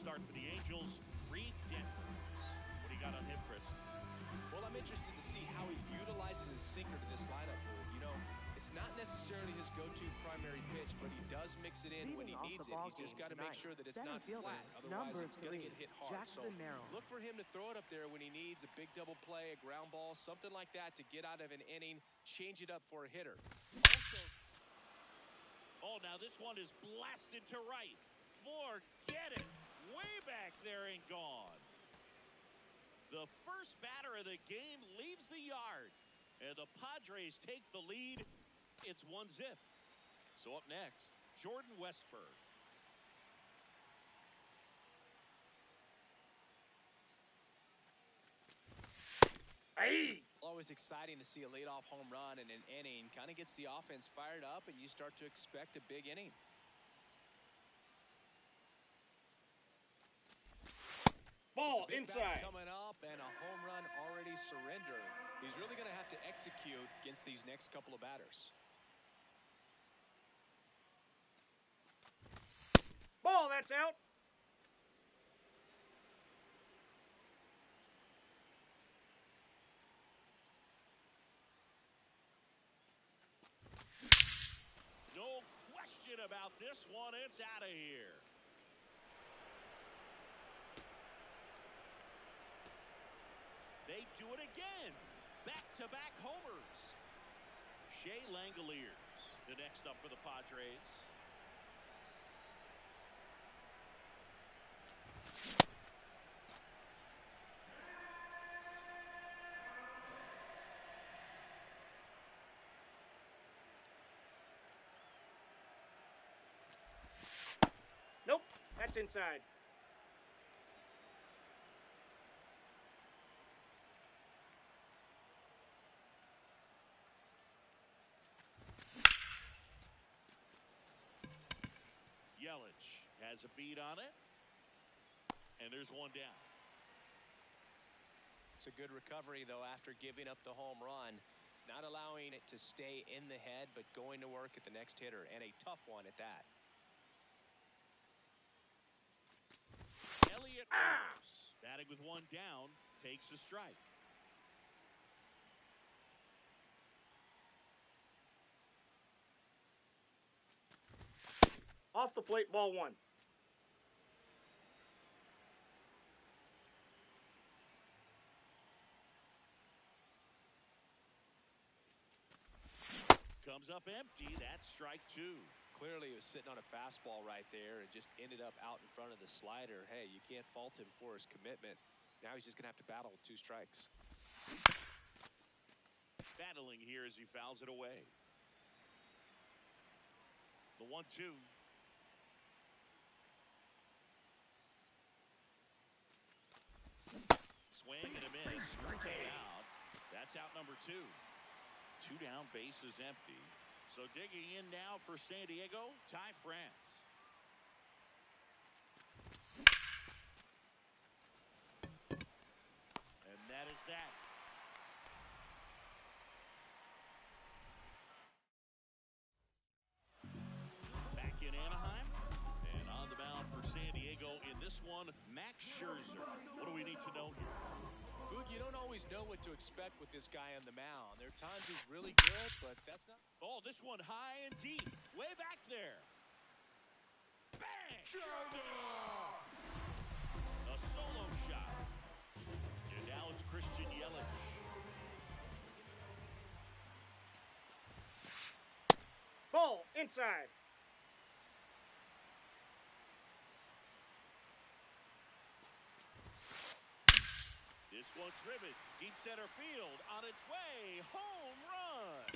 start for the Angels, Reed Detmers. What do you got on him, Chris? Well, I'm interested to see how he utilizes his sinker to this lineup move. You know, it's not necessarily his go-to primary pitch, but he does mix it in when he needs it. He's just got to make sure that it's not flat. Otherwise, it's going to get hit hard. So look for him to throw it up there when he needs a big double play, a ground ball, something like that to get out of an inning, change it up for a hitter. Also, oh, now this one is blasted to right. Forget it. Way back there and gone. The first batter of the game leaves the yard. And the Padres take the lead. It's 1-0. So up next, Jordan Westburg. Hey! Always exciting to see a leadoff home run in an inning. Kind of gets the offense fired up, and you start to expect a big inning. Ball inside. Coming up, and a home run already surrendered. He's really going to have to execute against these next couple of batters. Ball, that's out. No question about this one. It's out of here. They do it again. Back-to-back homers. Shea Langoliers, the next up for the Padres. Nope, that's inside. Yelich has a beat on it. And there's one down. It's a good recovery, though, after giving up the home run. Not allowing it to stay in the head, but going to work at the next hitter. And a tough one at that. Elliott Rose, batting with one down, takes a strike. Off the plate, ball one. Comes up empty. That's strike two. Clearly, he was sitting on a fastball right there and just ended up out in front of the slider. Hey, you can't fault him for his commitment. Now he's just going to have to battle with 2 strikes. Battling here as he fouls it away. The 1-2. Swing and a miss. Strikes out. That's out number 2. 2 down, bases empty. So digging in now for San Diego, Ty France. And that is that. Back in Anaheim. And on the mound for San Diego in this one, Max Scherzer. What do we need to know here? Good, you don't always know what to expect with this guy on the mound. There are times he's really good, but that's not... Oh, this one high and deep. Way back there. Bang! A solo shot. And now it's Christian Yelich. Ball inside. This one driven. Deep center field. On its way. Home run.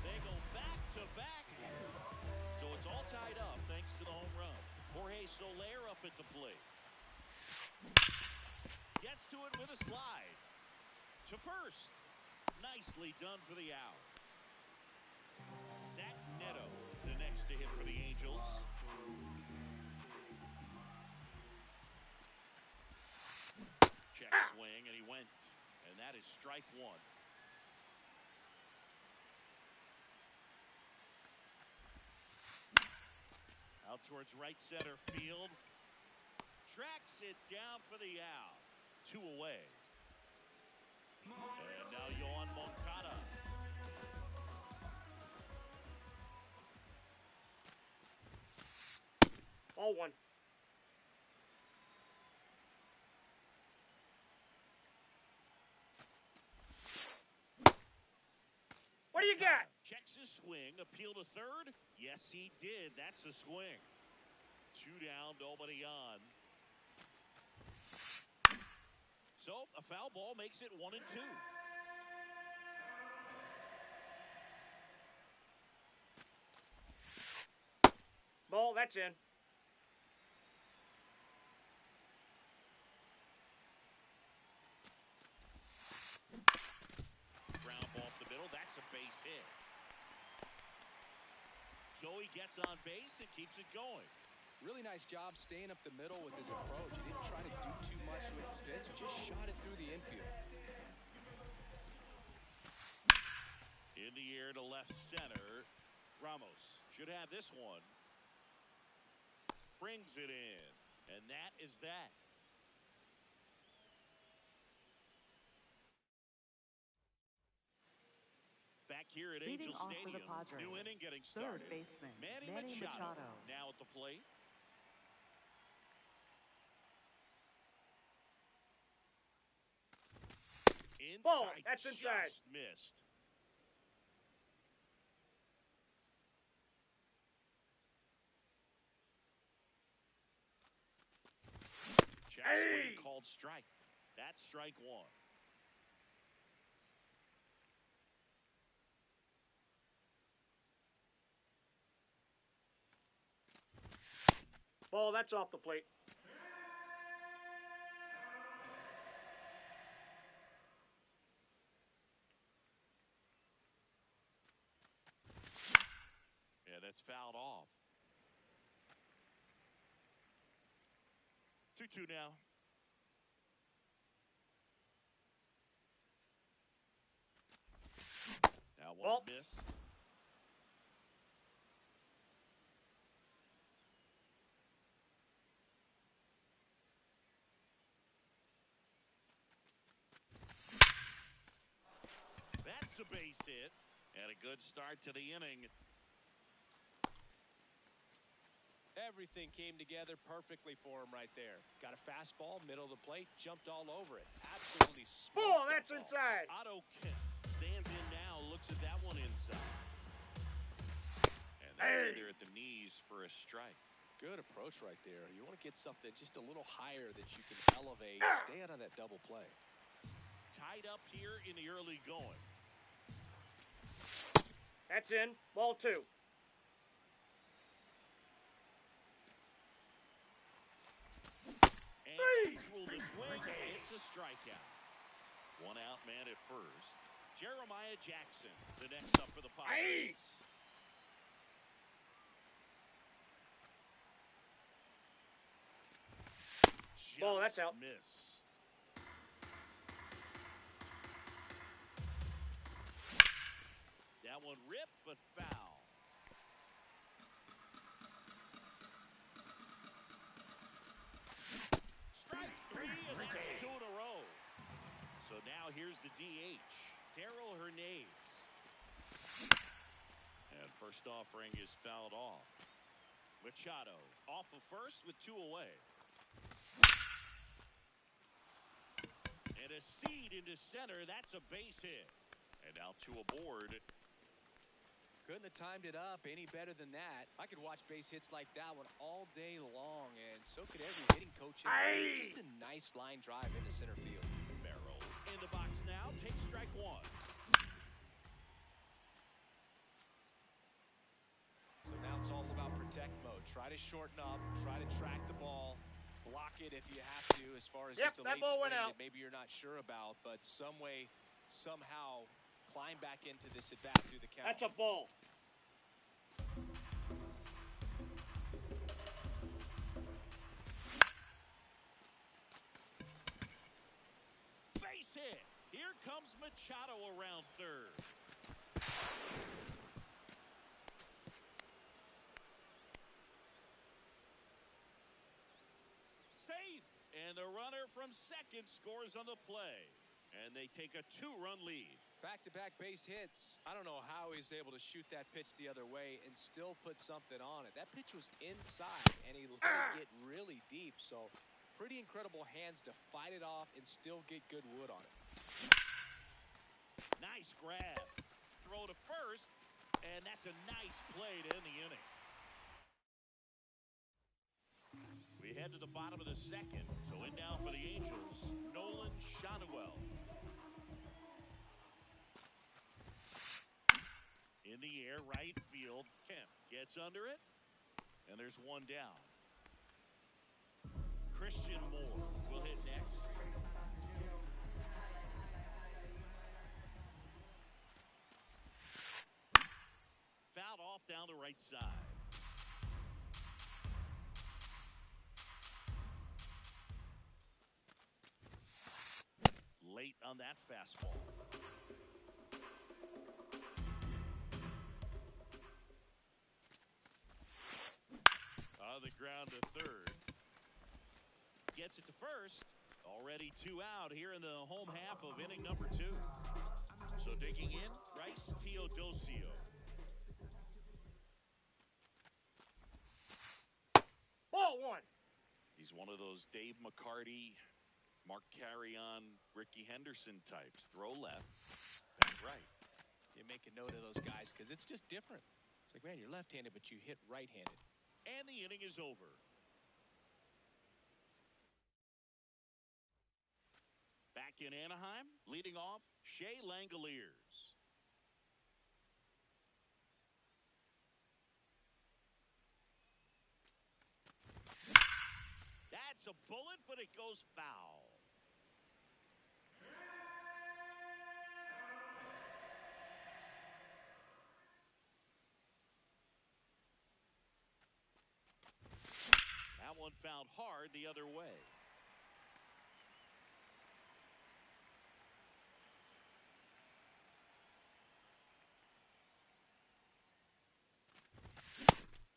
They go back to back. So it's all tied up thanks to the home run. Jorge Soler up at the plate. Gets to it with a slide. To first. Nicely done for the out. Zach Neto, the next to hit for the Angels. Check swing, and he went. And that is strike one. towards right center field. Tracks it down for the out. 2 away. And now Yohan Moncada. Ball 1. What do you got? Checks his swing. Appeal to third. Yes, he did. That's a swing. 2 down, nobody on. So a foul ball makes it 1-2. Ball, that's in. Ground ball up the middle. That's a base hit. Joey gets on base and keeps it going. Really nice job staying up the middle with his approach. He didn't try to do too much with the pitch, just shot it through the infield. In the air to left center. Ramos should have this one. Brings it in. And that is that. Back here at Angel Stadium. New inning getting started. Third baseman, Manny Machado. Machado now at the plate. Inside, Ball, that's inside. Just missed. Checks what he called strike. That's strike 1. Ball, that's off the plate. Yeah, that's fouled off. 2-2 now. That one missed. That's a base hit. And a good start to the inning. Everything came together perfectly for him right there. Got a fastball, middle of the plate, jumped all over it. Absolutely smoked. Ball, that's inside. Otto Kemp stands in now, looks at that one inside. And that's either at the knees for a strike. Good approach right there. You want to get something just a little higher that you can elevate. Stay out of that double play. Tied up here in the early going. That's in. Ball 2. And through the swing, it's a strikeout. 1 out man at first. Jeremiah Jackson, the next up for the Padres. Ball, that's out. Missed. That one ripped, but foul. Strike 3, and that's 2 in a row. So now here's the DH, Darrell Hernandez. And first offering is fouled off. Machado off of first with 2 away. And a seed into center. That's a base hit. And now 2 aboard. Couldn't have timed it up any better than that. I could watch base hits like that one all day long, and so could every hitting coach. Just a nice line drive into center field. Merrill in the box now. Takes strike 1. So now it's all about protect mode. Try to shorten up. Try to track the ball. Block it if you have to, as far as just a late swing that maybe you're not sure about, but some way, somehow, climb back into this at bat through the count. That's a ball. Base hit. Here comes Machado around third. And the runner from second scores on the play. And they take a 2-run lead. Back-to-back base hits. I don't know how he's able to shoot that pitch the other way and still put something on it. That pitch was inside, and he let it get really deep. So, pretty incredible hands to fight it off and still get good wood on it. Nice grab. Throw to first, and that's a nice play to end the inning. We head to the bottom of the second. So in now for the Angels, Nolan Shotwell. In the air, right field. Kemp gets under it, and there's one down. Christian Moore will hit next. Fouled off down the right side. Late on that fastball. On the ground to third. Gets it to first. Already 2 out here in the home half of inning number 2. So digging in, Bryce Teodosio. Ball 1. He's one of those Dave McCarty, Mark Carrion, Ricky Henderson types. Throw left, back right. You make a note of those guys because it's just different. It's like, man, you're left-handed, but you hit right-handed. And the inning is over. Back in Anaheim, leading off, Shea Langoliers. That's a bullet, but it goes foul. That one found hard the other way.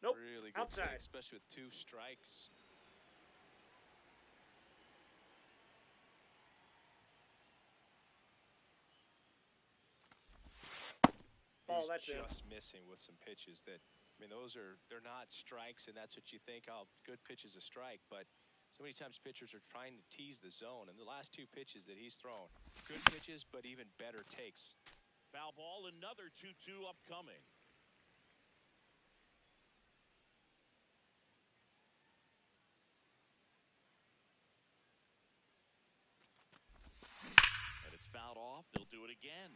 Nope. Really good Outside. take, especially with 2 strikes. Ball, that's just missing with some pitches that, I mean, they're not strikes, and that's what you think, oh, good pitch is a strike, but so many times pitchers are trying to tease the zone, and the last 2 pitches that he's thrown, good pitches, but even better takes. Foul ball, another 2-2 upcoming. And it's fouled off. They'll do it again.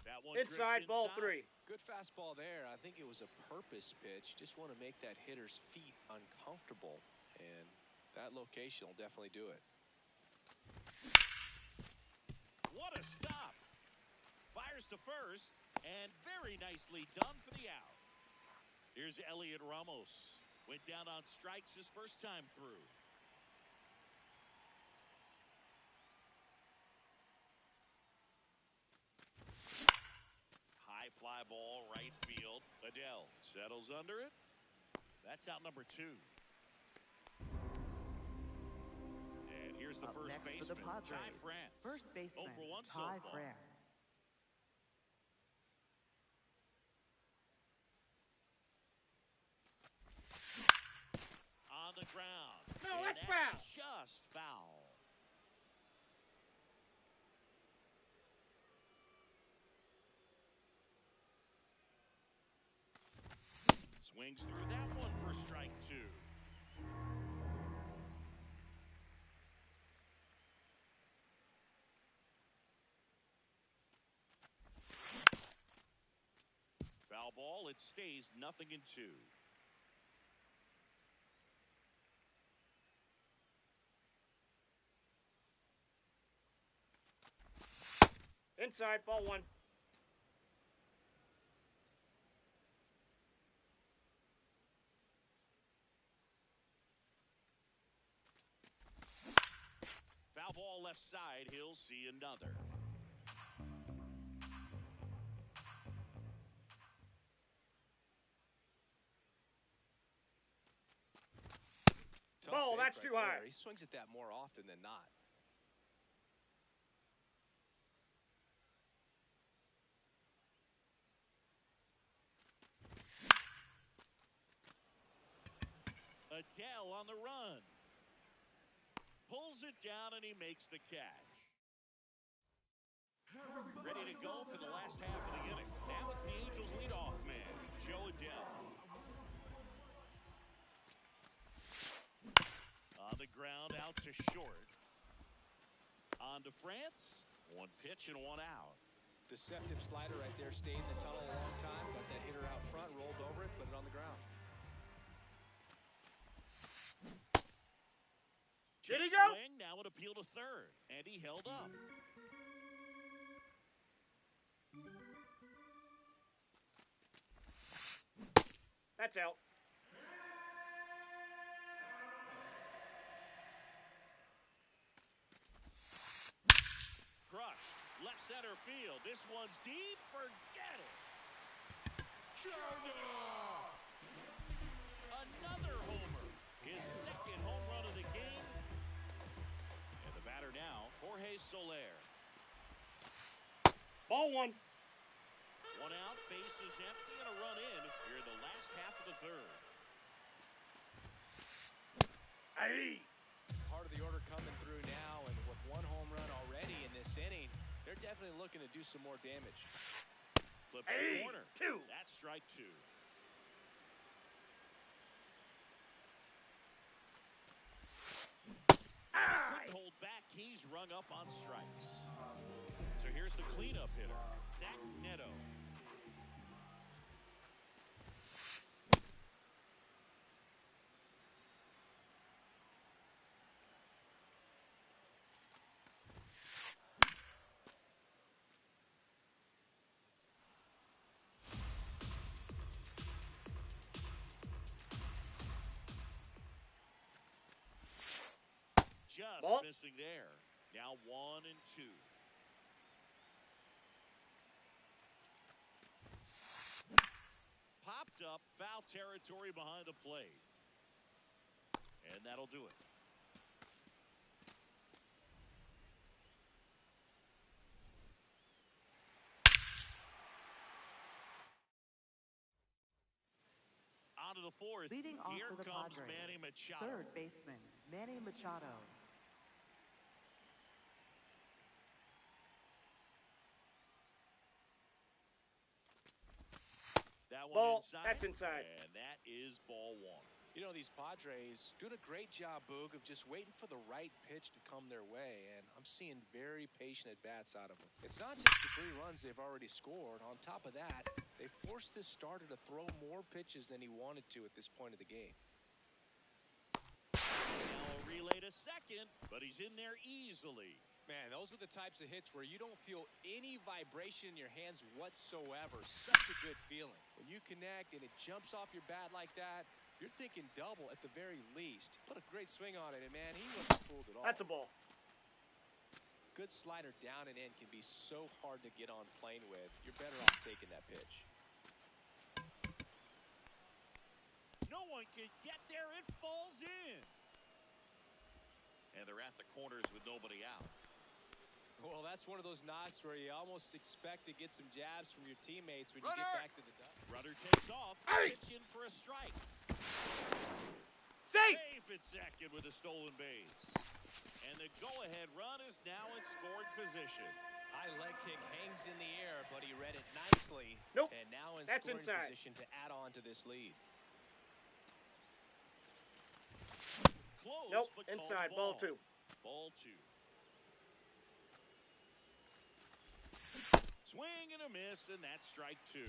That one inside, ball 3. Good fastball there. I think it was a purpose pitch. Just want to make that hitter's feet uncomfortable, and that location will definitely do it. What a stop. Fires to first, and very nicely done for the out. Here's Elliot Ramos. Went down on strikes his first time through. High fly ball, right field. Adele settles under it. That's out number 2. And here's the first baseman, Ty France. First baseman, 0 for 1 so Ty far. France. On the ground. No, and that's foul. Just foul. Swings through that one for strike 2. Foul ball. It stays 0-2. Inside, ball 1. Foul ball left side. He'll see another. that's too high. He swings at that more often than not. Adele on the run. Pulls it down and he makes the catch. Ready to go for the last half of the inning. Now it's the Angels leadoff man, Joe Adele. On the ground, out to short. On to France. One pitch and one out. Deceptive slider right there. Stayed in the tunnel a long time. Got that hitter out front, rolled over it, put it on the ground. Did he go? Swing, now an appeal to third, and he held up. That's out. Crushed. Left center field. This one's deep. Forget it. Another homer. His second home run of the game. And the batter now, Jorge Soler. Ball one. One out, base is empty, and a run in here in the last half of the third. Aye. Part of the order coming through now, and with one home run already in this inning, they're definitely looking to do some more damage. Flips the corner. Two. That's strike two. Couldn't hold back. He's rung up on strikes. So here's the cleanup hitter, Zach Neto. Just Ball. missing there. Now 1 and 2. Popped up, foul territory behind the plate. And that'll do it. On to the fourth. Leading off Here for the comes Padres, Manny Machado. third baseman, Manny Machado. That one Ball. inside. That's inside. And that is ball one. You know, these Padres doing a great job, Boog, of just waiting for the right pitch to come their way, and I'm seeing very patient at-bats out of them. It's not just the 3 runs they've already scored. On top of that, they forced this starter to throw more pitches than he wanted to at this point of the game. Now a relay to second, but he's in there easily. Man, those are the types of hits where you don't feel any vibration in your hands whatsoever. Such a good feeling. When you connect and it jumps off your bat like that, you're thinking double at the very least. Put a great swing on it, and man, he wasn't fooled at all. That's a ball. Good slider down and in can be so hard to get on plane with. You're better off taking that pitch. No one can get there. It falls in. And they're at the corners with nobody out. Well, that's one of those knocks where you almost expect to get some jabs from your teammates when you get back to the dugout. Runner takes off. Pitch in for a strike. Safe. Safe at second with a stolen base. And the go-ahead run is now in scoring position. High leg kick hangs in the air, but he read it nicely. Nope. And now in That's scoring inside. position to add on to this lead. Close, Nope. but called Inside. ball. Ball 2. Ball 2. Swing and a miss, and that's strike 2.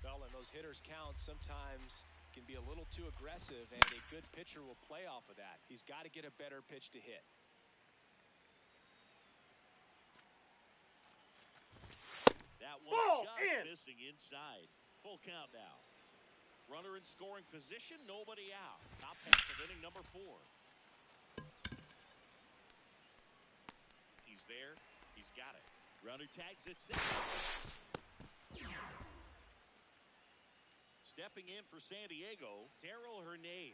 Well, and those hitters count sometimes can be a little too aggressive, and a good pitcher will play off of that. He's got to get a better pitch to hit. That one Ball just in. missing inside. Full count now. Runner in scoring position, nobody out. Top half of inning number 4. He's there. He's got it. Runner tags at second. Stepping in for San Diego, Darrell Hernandez.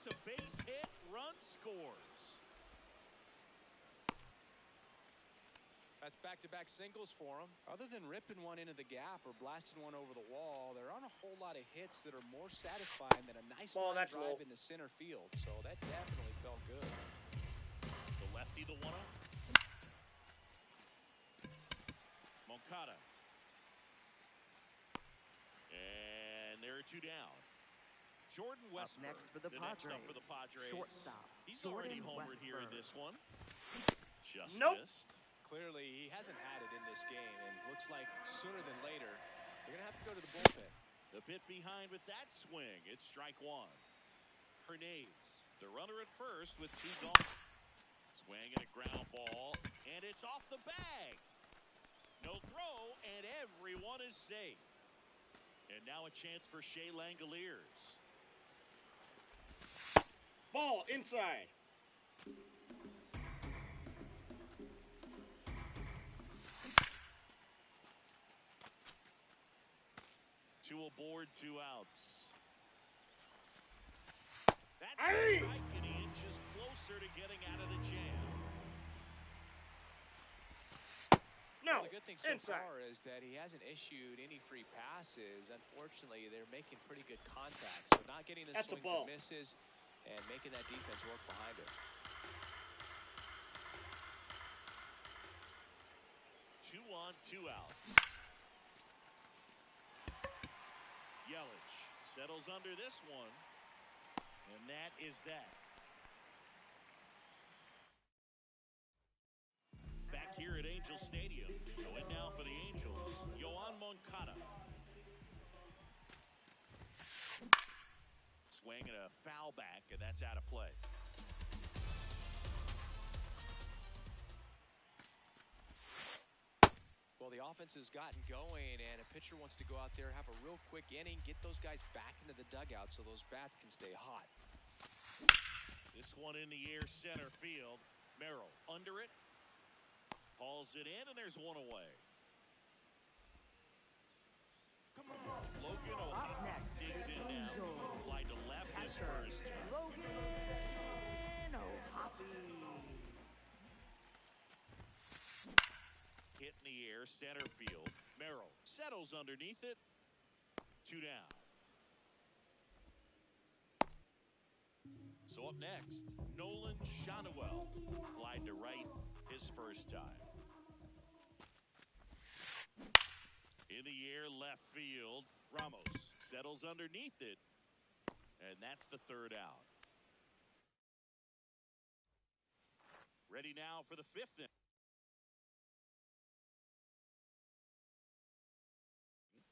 That's a base hit. Run scores. That's back-to-back singles for him. Other than ripping one into the gap or blasting one over the wall, there aren't a whole lot of hits that are more satisfying than a nice line drive into center field. So that definitely felt good. The lefty, the 1-0. Moncada. And there are two down. Jordan Westburg, next for the next Padres. up for the Padres. Shortstop. He's Jordan already homered Westburg. here in this one. Just Nope. missed. Clearly, he hasn't had it in this game, and looks like sooner than later, they're going to have to go to the bullpen. The bit behind with that swing. It's strike one. Hernandez, the runner at first with two gone. Swing and a ground ball, and it's off the bag. No throw, and everyone is safe. And now a chance for Shea Langoliers. Ball inside. Two aboard, 2 outs. That's a Aye. strike, and he inches closer to getting out of the jam. No. Well, the good thing so Inside. far is that he hasn't issued any free passes. Unfortunately, they're making pretty good contact. So not getting the That's a swings ball. and misses and making that defense work behind it. 2 on, 2 out. Yelich settles under this one, and that is that. Back here at Angel Stadium, so in now for the Angels, Yoan Moncada. Swing and a foul back, and that's out of play. Well, the offense has gotten going, and a pitcher wants to go out there, have a real quick inning, get those guys back into the dugout so those bats can stay hot. This one in the air, center field. Merrill under it. Hauls it in, and there's one away. Logan Up O'Hoppe next, digs in now. Angels. Fly to left his Catcher, first. Logan O'Hoppe. Hit in the air, center field. Merrill settles underneath it. 2 down. So up next, Nolan Shanuel. Flied to right his first time. In the air, left field. Ramos settles underneath it. And that's the 3rd out. Ready now for the 5th inning.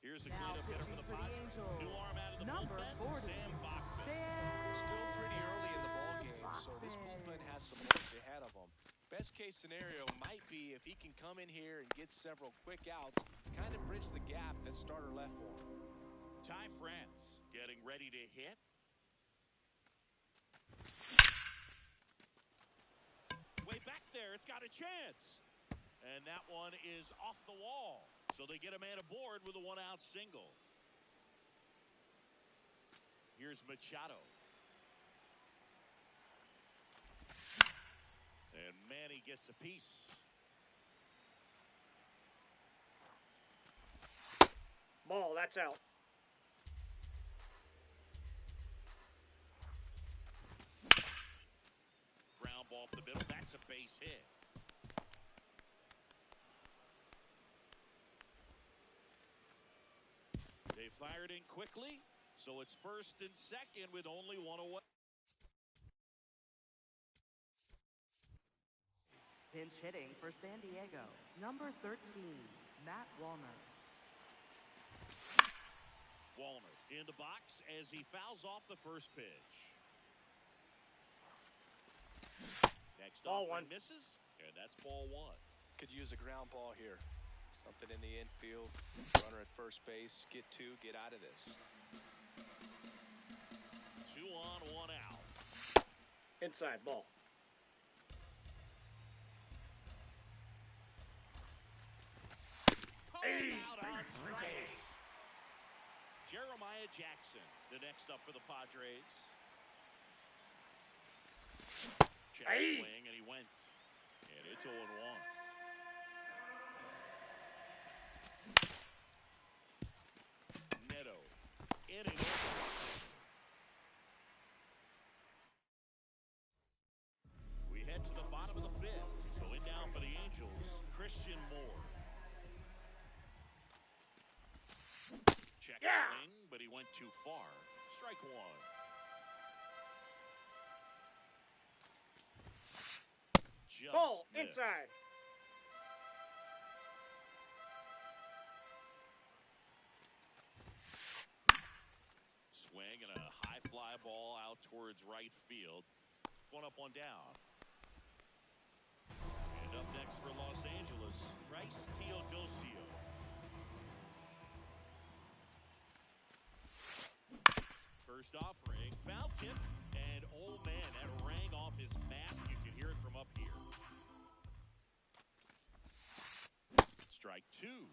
Here's the Now cleanup hitter for pitching the for the Padres. Angels, New arm out of the number bullpen, 40, Sam Bachman. Still pretty early in the ball game, so this bullpen has some work ahead of them. Best case scenario might be if he can come in here and get several quick outs, kind of bridge the gap that starter left for him. Ty France getting ready to hit. Way back there, it's got a chance. And that one is off the wall. So they get a man aboard with a 1-out single. Here's Machado. And Manny gets a piece. Ball, that's out. Ground ball up the middle. That's a base hit. They fired in quickly, so it's 1st and 2nd with only one away. Pinch hitting for San Diego, number 13, Matt Wallner. Wallner in the box as he fouls off the first pitch. Next Ball offering one. misses, and that's ball 1. Could use a ground ball here. Something in the infield, runner at first base, get 2, get out of this. 2 on, 1 out. Inside, ball. Pulled out on strike. Jeremiah Jackson, the next up for the Padres. Check swing, and he went. And it's 0-1. Neto. Inning over. We head to the bottom of the fifth. So in now for the Angels, Christian Moore. Check swing, but he went too far. Strike one. Just ball missed. inside. Swing and a high fly ball out towards right field. One up, one down. And up next for Los Angeles, Bryce Teodosio. First offering, foul tip, and old man, that rang off his mask. You can hear it from up here. Strike two.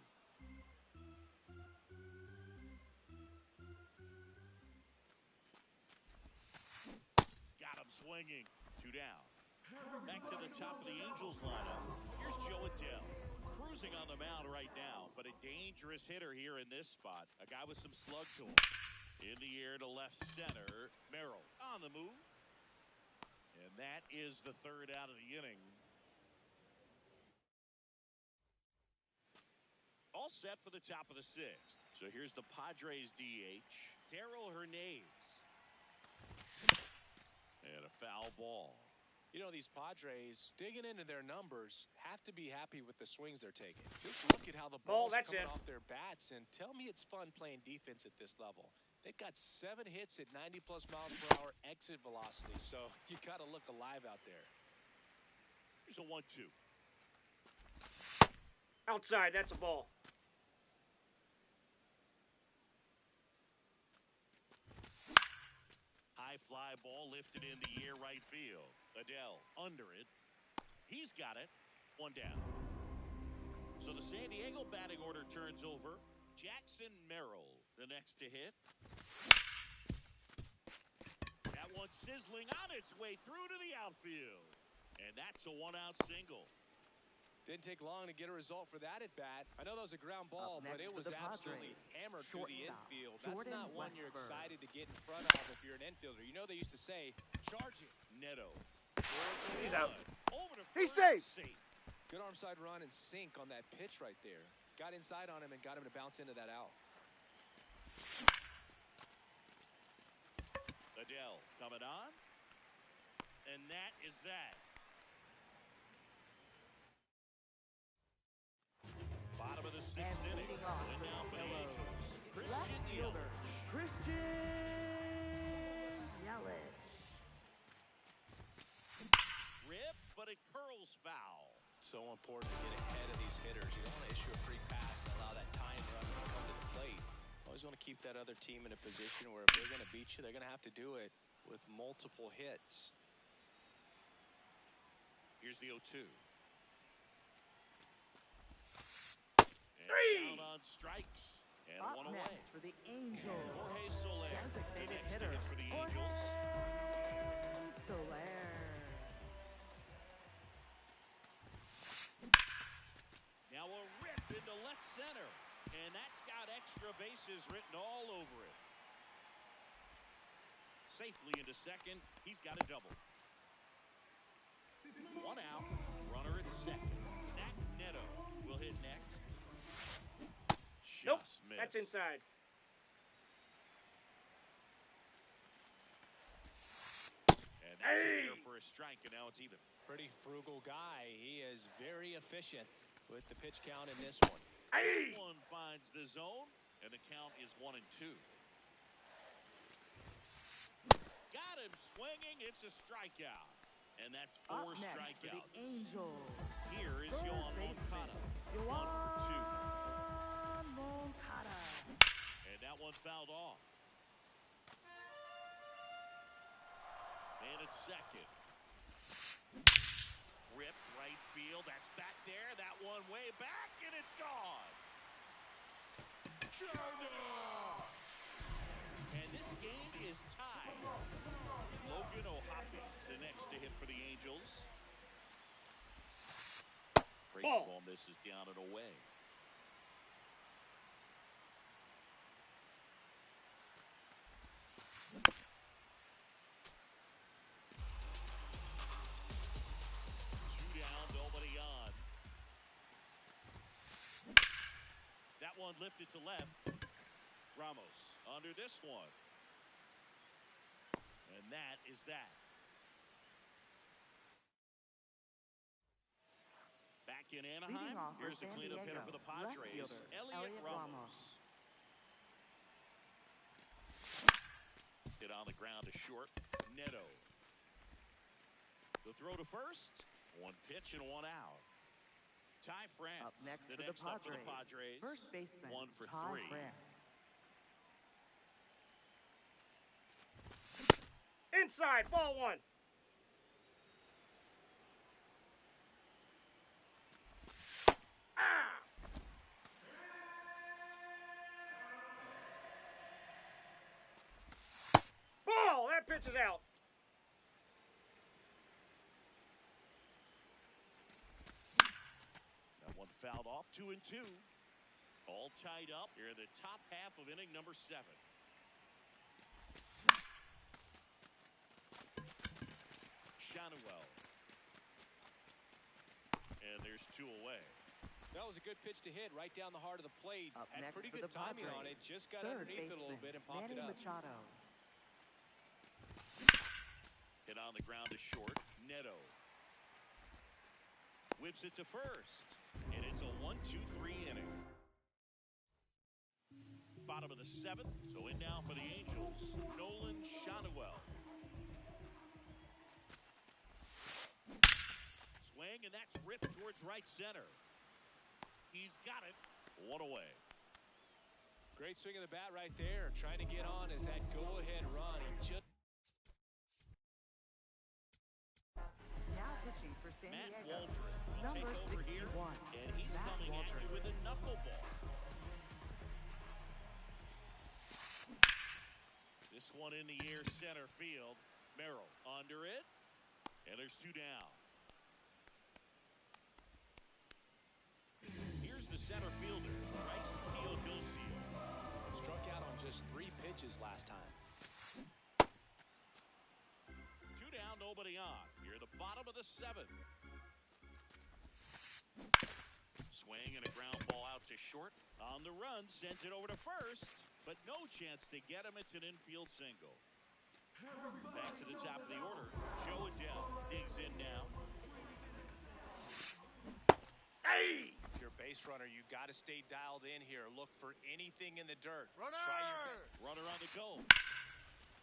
Got him swinging. Two down. Back to the top of the Angels lineup. Here's Joe Adele. Cruising on the mound right now, but a dangerous hitter here in this spot. A guy with some slug to him. In the air to left center. Merrill on the move. And that is the third out of the inning. All set for the top of the sixth. So here's the Padres DH, Darrell Hernandez. And a foul ball. You know, these Padres, digging into their numbers, have to be happy with the swings they're taking. Just look at how the ball's coming off their bats, and tell me it's fun playing defense at this level. They've got 7 hits at 90-plus miles per hour exit velocity, so you got to look alive out there. Here's a 1-2. Outside, that's a ball. High fly ball lifted in the air right field. Adele under it. He's got it. One down. So the San Diego batting order turns over. Jackson Merrill, the next to hit. That one sizzling on its way through to the outfield. And that's a one-out single. Didn't take long to get a result for that at bat. I know that was a ground ball, but it was absolutely hammered through the infield. That's not one you're excited to get in front of if you're an infielder. You know they used to say, charge it. Neto. He's out. Over to He's safe. Good arm side run and sink on that pitch right there. Got inside on him and got him to bounce into that out. Adele coming on. And that is that. Bottom of the sixth inning. Win now for the Angels. Christian Yelich. Christian Yelich. Rip, but it curls foul. So important to get ahead of these hitters. You don't want to issue a free pass and allow that time run to come to the plate. Always want to keep that other team in a position where if they're going to beat you, they're going to have to do it with multiple hits. Here's the 0-2. Three. Down on strikes. And Up one away. next for the Angels. Jorge Soler, the Designated next to hitter. hit for the Angels. Soler. Now a rip into left center. And that's got extra bases written all over it. Safely into second. He's got a double. One out. Runner at second. Zach Neto will hit next. Nope, Missed. that's inside. And that's in there for a strike, and now it's even. Pretty frugal guy. He is very efficient with the pitch count in this one. One finds the zone, and the count is 1-2. Got him swinging. It's a strikeout. And that's 4 Up next strikeouts. for the Angels. Here is Third Yohan baseman, Moncada. 1 Yohan for 2. Moncada. And that one fouled off. And it's second. Rip right field. That's back there. That one way back, and it's gone. And this game is tied. Logan O'Hoppe, the next to hit for the Angels. Ball misses down and away. Two down, nobody on. That one lifted to left. Ramos under this one. And that is that. Back in Anaheim, here's the cleanup hitter for the Padres, Elliot Ramos. Hit on the ground to short, Neto. The throw to first, one pitch and one out. Ty France, up next the for next the up for the Padres. First baseman, 1 for Ty 3. France. Inside, ball 1. Ah! Ball! That pitch is out. That one fouled off, 2 and 2. All tied up here in the top half of inning number 7. Shanuel. And there's 2 away. That was a good pitch to hit right down the heart of the plate. Up Had next pretty for good the timing Padres, on it. Just got third underneath it a little baseman, bit and popped Manny it up. Machado. Hit on the ground to short, Neto. Whips it to first. And it's a 1-2-3 inning. Bottom of the 7th. So in now for the Angels, Nolan Shanuel. Swing, and that's ripped towards right center. He's got it. 1 away. Great swing of the bat right there. Trying to get on as that go-ahead run. He just Now pitching for San Matt Diego, Waldron will number take over here, 61. and he's Matt coming at you Waldron. with a knuckleball. This one in the air, center field. Merrill under it, and there's 2 down. Here's the center fielder, Bryce Teodosio. struck out on just 3 pitches last time. 2 down, nobody on. Here at the bottom of the 7th. Swing and a ground ball out to short. On the run, sends it over to first, but no chance to get him. It's an infield single. Back to the top of the order. Joe Adell digs in now. Hey! If you're a base runner, you got to stay dialed in here. Look for anything in the dirt. Runner! Try your best. Runner on the go.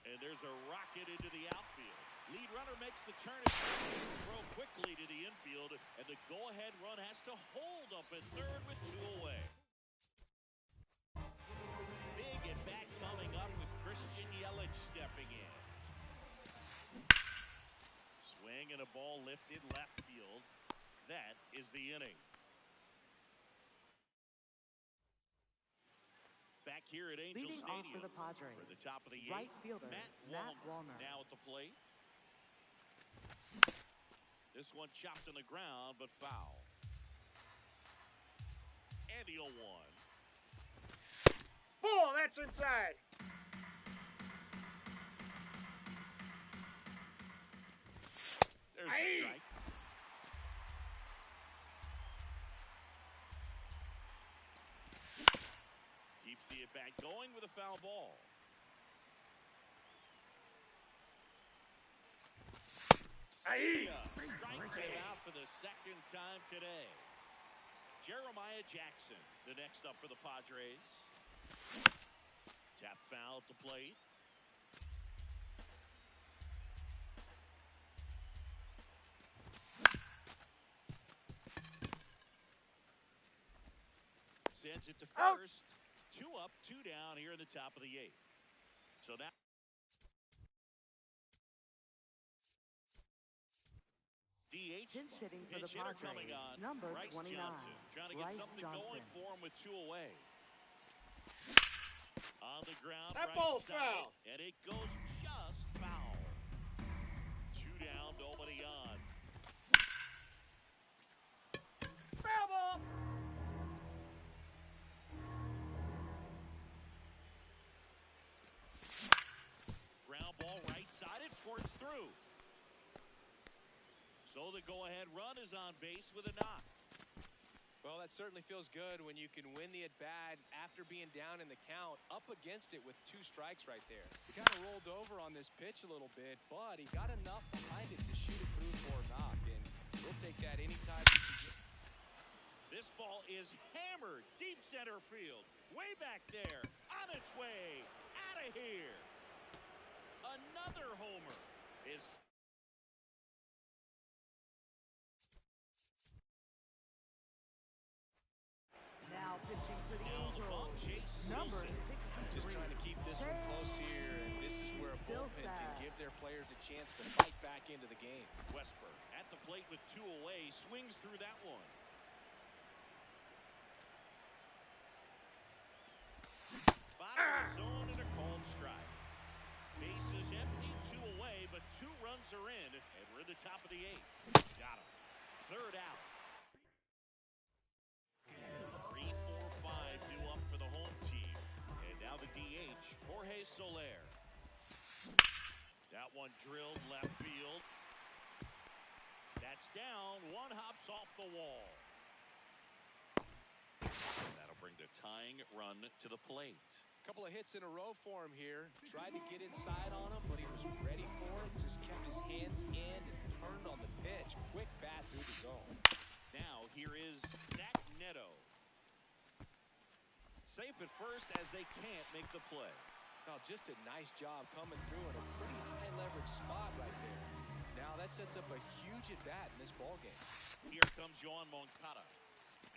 And there's a rocket into the outfield. Lead runner makes the turn and throw quickly to the infield, and the go-ahead run has to hold up at third with 2 away. Big at bat coming up with Christian Yelich stepping in. Swing and a ball lifted left field. That is the inning. Back here at Angel Leading off Stadium for the Padres, for the top of the 8th, right fielder, Matt Wallner. now at the plate. This one chopped on the ground, but foul. And the 0-1. Ball! That's inside. There's Aye. a strike. Keeps the at-bat going with a foul ball. Aye. Strikes him out for the 2nd time today. Jeremiah Jackson, the next up for the Padres. Tap foul at the plate. Sends it to first. 2 up, 2 down here in the top of the 8th. So now DH Pinch hitting for the pinch hitter Padres, coming on. number Bryce 29, Johnson trying to get Bryce something going Johnson. for him with 2 away. On the ground, That right ball's side, foul. and it goes just foul. ground, nobody on. Foul ball. Ground ball right side, it squirts through. So the go-ahead run is on base with a knock. Well, that certainly feels good when you can win the at-bat after being down in the count, up against it with 2 strikes right there. He kind of rolled over on this pitch a little bit, but he got enough behind it to shoot it through for a knock, and we'll take that anytime we can get. This ball is hammered deep center field. Way back there, on its way, out of here. Another homer is... Now pitching for the Now the ball Angels. chase Number Silson. 63. Just trying to keep this one close here, and this is where a bullpen can Silson. give their players a chance to fight back into the game. Westberg at the plate with 2 away, swings through that one. Bottom of the zone and a called strike. Base is empty, 2 away, but 2 runs are in, and we're at the top of the 8th. Got him. 3rd out. 3, 4, 5 due up for the home team. And now the DH, Jorge Soler. That one drilled left field. That's down. 1 hops off the wall. That'll bring the tying run to the plate. A couple of hits in a row for him here. Tried to get inside on him, but he was ready for it. Just kept his hands in and turned on the pitch. Quick bat through the zone. Now here is Zach Neto. Safe at first as they can't make the play. Now just a nice job coming through in a pretty high leverage spot right there. Now that sets up a huge at bat in this ball game. Here comes Yohan Moncada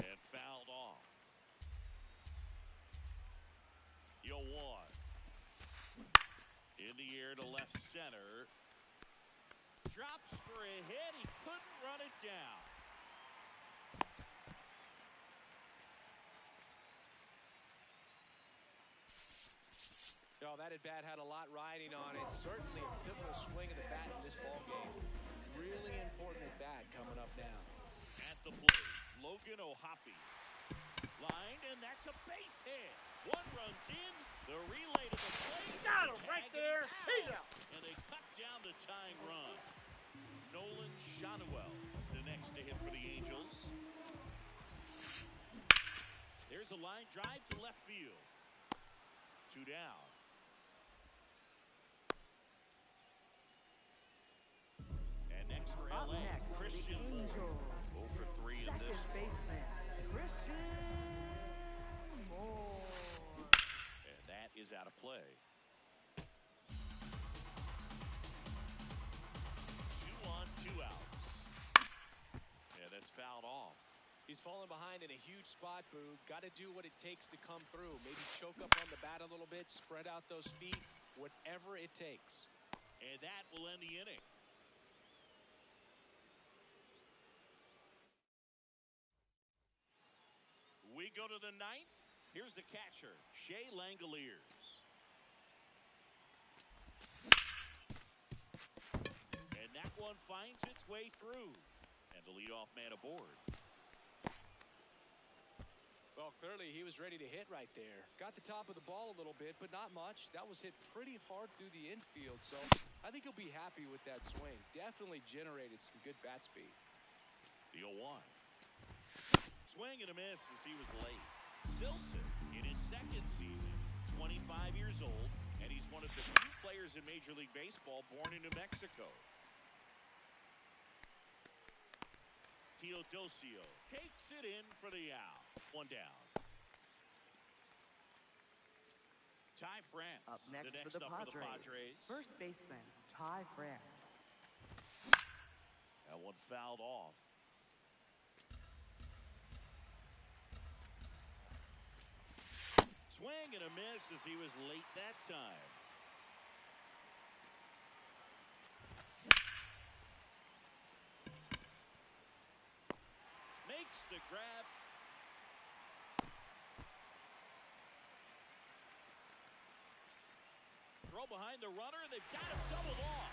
and fouled off. Yohan in the air to left center. Drops for a hit. He couldn't run it down. Oh, that at bat had a lot riding on it. Certainly a pivotal swing of the bat in this ball game. Really important at bat coming up now. At the plate, Logan O'Hoppe. Lined, and that's a base hit. 1 runs in. The relay to the plate. Got him right Tag, and there. He's out. out. And they cut down the tying run. Nolan Shanuel, the next to hit for the Angels. There's a line drive to left field. 2 down. And next for Up LA, next, the Christian Moore. Angels. 0 for 3 in Second this one. baseman, Christian Moore. And that is out of play. 2 on, 2 outs. Yeah, that's fouled off. He's fallen behind in a huge spot, Boo. Got to do what it takes to come through. Maybe choke up on the bat a little bit, spread out those feet, whatever it takes. And that will end the inning. We go to the 9th. Here's the catcher, Shea Langoliers. And that one finds its way through. And the leadoff man aboard. Well, clearly he was ready to hit right there. Got the top of the ball a little bit, but not much. That was hit pretty hard through the infield, so I think he'll be happy with that swing. Definitely generated some good bat speed. The 0-1. Swing and a miss as he was late. Silson in his 2nd season, 25 years old, and he's one of the few players in Major League Baseball born in New Mexico. Teodosio takes it in for the out. 1 down. Ty France, Up next, the next for the up Padres. for the Padres. First baseman, Ty France. That one fouled off. Swing and a miss as he was late that time. Makes the grab. Throw behind the runner. They've got him doubled off.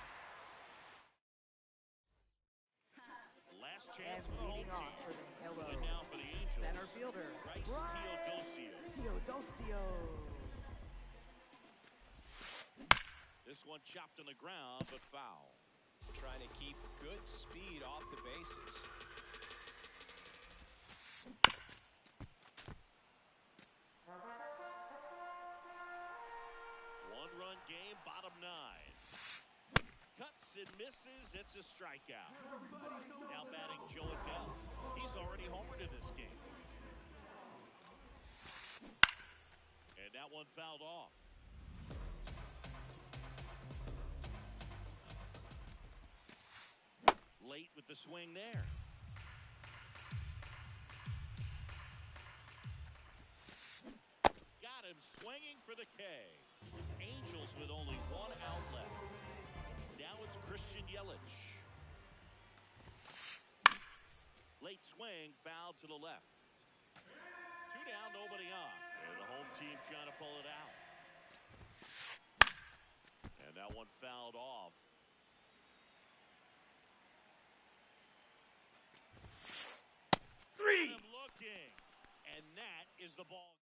Last And chance for the home leading off team. for the Yellow, And now for the Angels. center fielder, Bryce Teodosio. Teodosio. This one chopped on the ground, but foul. Trying to keep good speed off the bases. One-run game, bottom 9. Cuts and misses. It's a strikeout. Now batting Joe Adele. He's already homered in this game. And that one fouled off. Late with the swing there. Got him swinging for the K. Angels with only one out left. Now it's Christian Yelich. Late swing, foul to the left. 2 down, nobody on. And the home team trying to pull it out. And that one fouled off. Three. Looking. And that is the ball.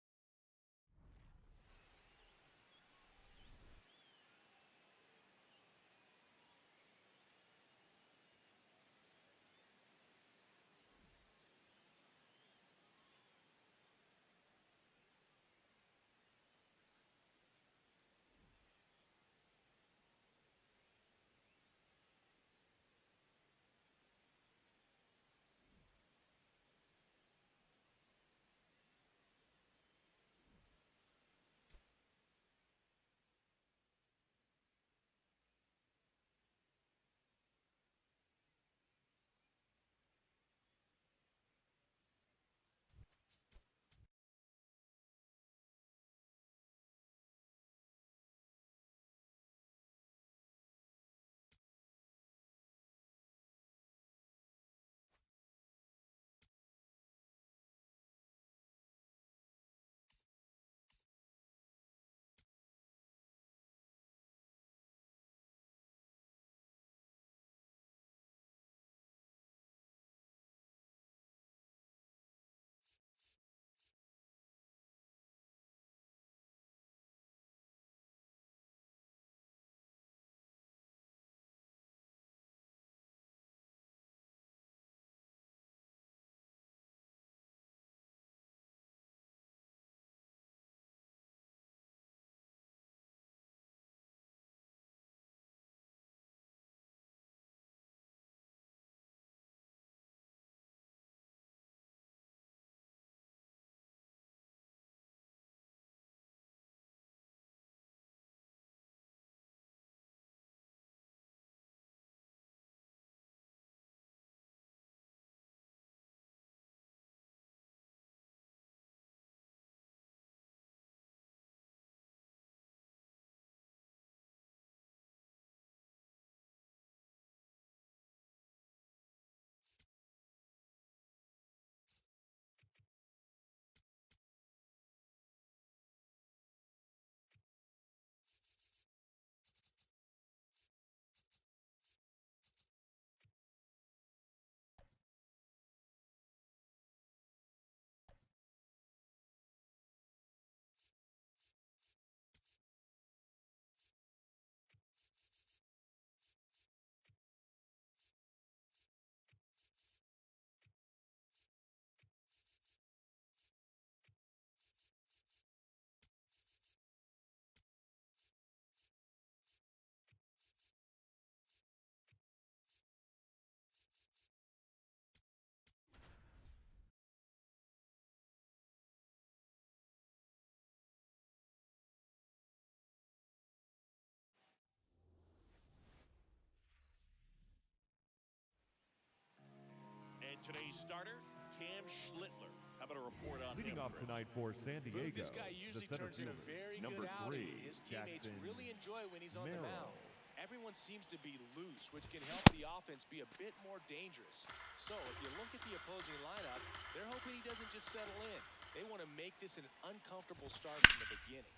Today's starter, Cam Schlittler. How about a report on Leading him, off Chris? tonight for San Diego, This guy usually the center turns in a fielder, very number good outing. 3, His teammates Jackson really enjoy when he's on the Merrill. mound. Everyone seems to be loose, which can help the offense be a bit more dangerous. So if you look at the opposing lineup, they're hoping he doesn't just settle in. They want to make this an uncomfortable start from the beginning.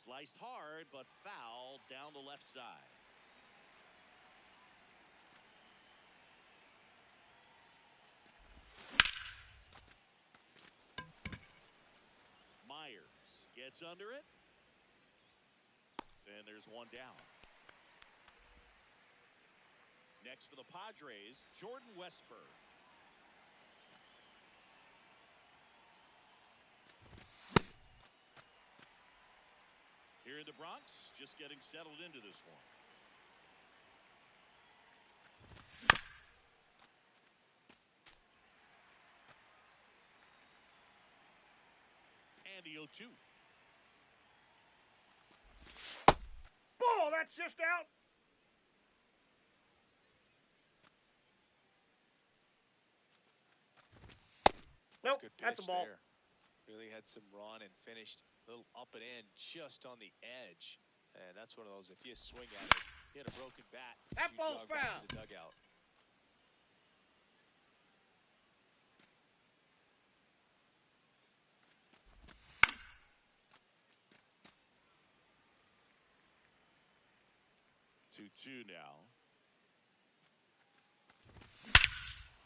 Sliced hard, but foul down the left side. Gets under it. And there's one down. Next for the Padres, Jordan Westburg. Here in the Bronx, just getting settled into this one. And the 0-2. Ball, that's just out. Nope, that's a ball. There. Really had some run and finished a little up and in just on the edge. And that's one of those, if you swing at it, hit a broken bat. That ball's back foul. to the dugout. Two now.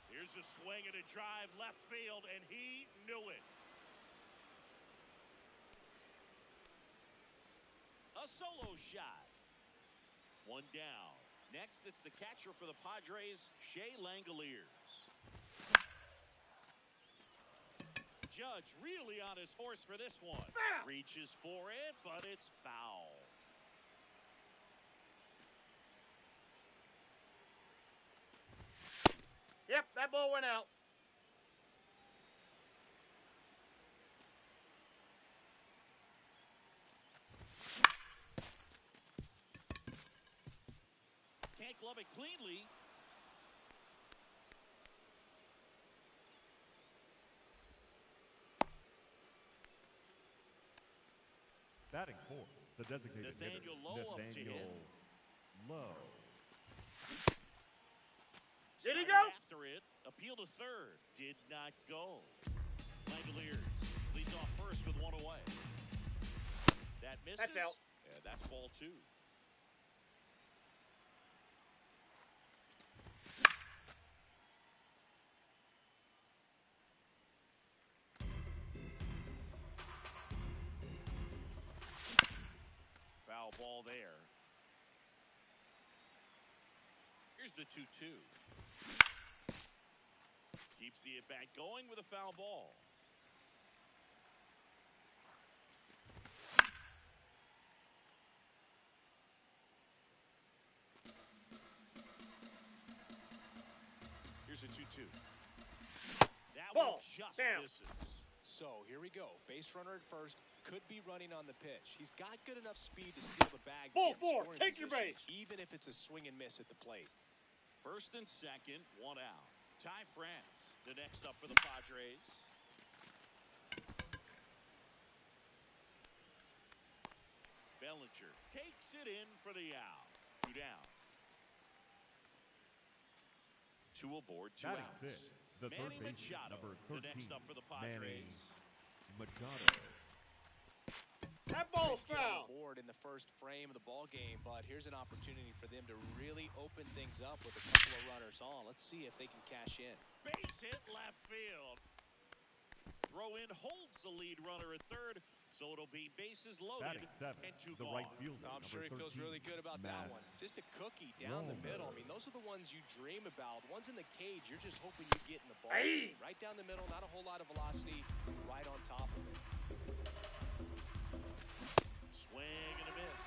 Here's a swing and a drive left field, and he knew it. A solo shot. One down. Next, it's the catcher for the Padres, Shea Langoliers. Judge really on his horse for this one. Foul. Reaches for it, but it's foul. Yep, that ball went out. Can't glove it cleanly. Batting fourth, the designated Nathaniel hitter, Lowe up to hit. Nathaniel Lowe. Did he Started go? After it, appeal to third. Did not go. Langoliers leads off first with one away. That misses. That's out. Yeah, that's ball two. Foul ball there. Here's the 2-2. Keeps the at-bat going with a foul ball. Here's a 2-2. That Ball. one just Down. misses. So here we go. Base runner at first. Could be running on the pitch. He's got good enough speed to steal the bag. Ball get in four. scoring Take your position, base. even if it's a swing and miss at the plate. First and second, one out. Ty France, the next up for the Padres. Bellinger takes it in for the out. Two down. Two aboard, two Batting outs. sixth, the third Manny baseman, Machado, number the 13, next up for the Manny Padres. Machado. That ball's Get on foul. the board in the first frame of the ball game, but here's an opportunity for them to really open things up with a couple of runners on. Let's see if they can cash in. Base hit left field. Throw in holds the lead runner at third, so it'll be bases loaded Batting seventh, and two the gone. right fielder, I'm number sure he feels 13, really good about that Matt one. Just a cookie down the middle. I mean, those are the ones you dream about. Ones in the cage, you're just hoping you get in the ball. Hey. Right down the middle, not a whole lot of velocity, right on top of it. Swing and a miss.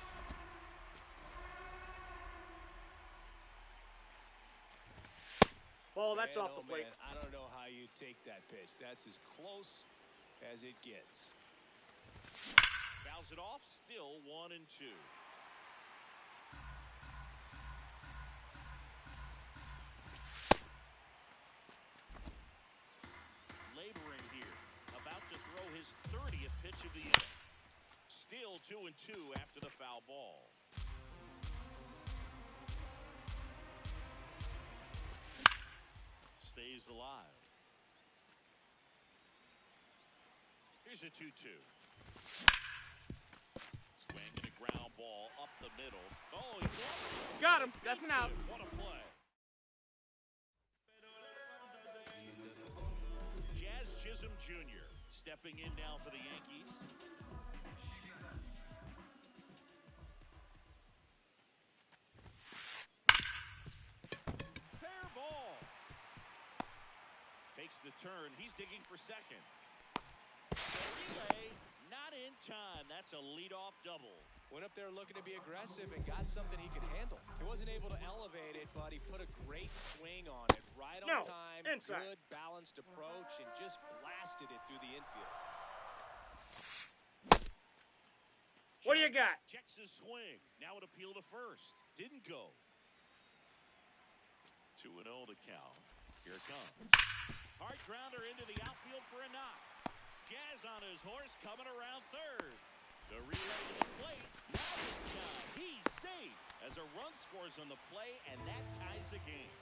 Ball, that's Man, off oh, the plate. man, I don't know how you take that pitch. That's as close as it gets. Fouls it off, still 1-2. Laboring here, about to throw his 30th pitch of the inning. Still 2-2 after the foul ball. Stays alive. Here's a 2-2. Swing and a ground ball up the middle. Oh, he Got him. That's an out. What a play. Jazz Chisholm Jr. stepping in now for the Yankees. Fair ball. Takes the turn. He's digging for second. The relay, not in time. That's a leadoff double. Went up there looking to be aggressive and got something he could handle. He wasn't able to elevate it, but he put a great swing on it. Right on time, inside. Good balanced approach, and just blasted it through the infield. What do you got? Checks his swing. Now an appeal to first. Didn't go. 2-0 to count. Here it comes. Hard grounder into the outfield for a knock. Jazz on his horse coming around third. The relay to the plate. Now this time he's safe as a run scores on the play, and that ties the game.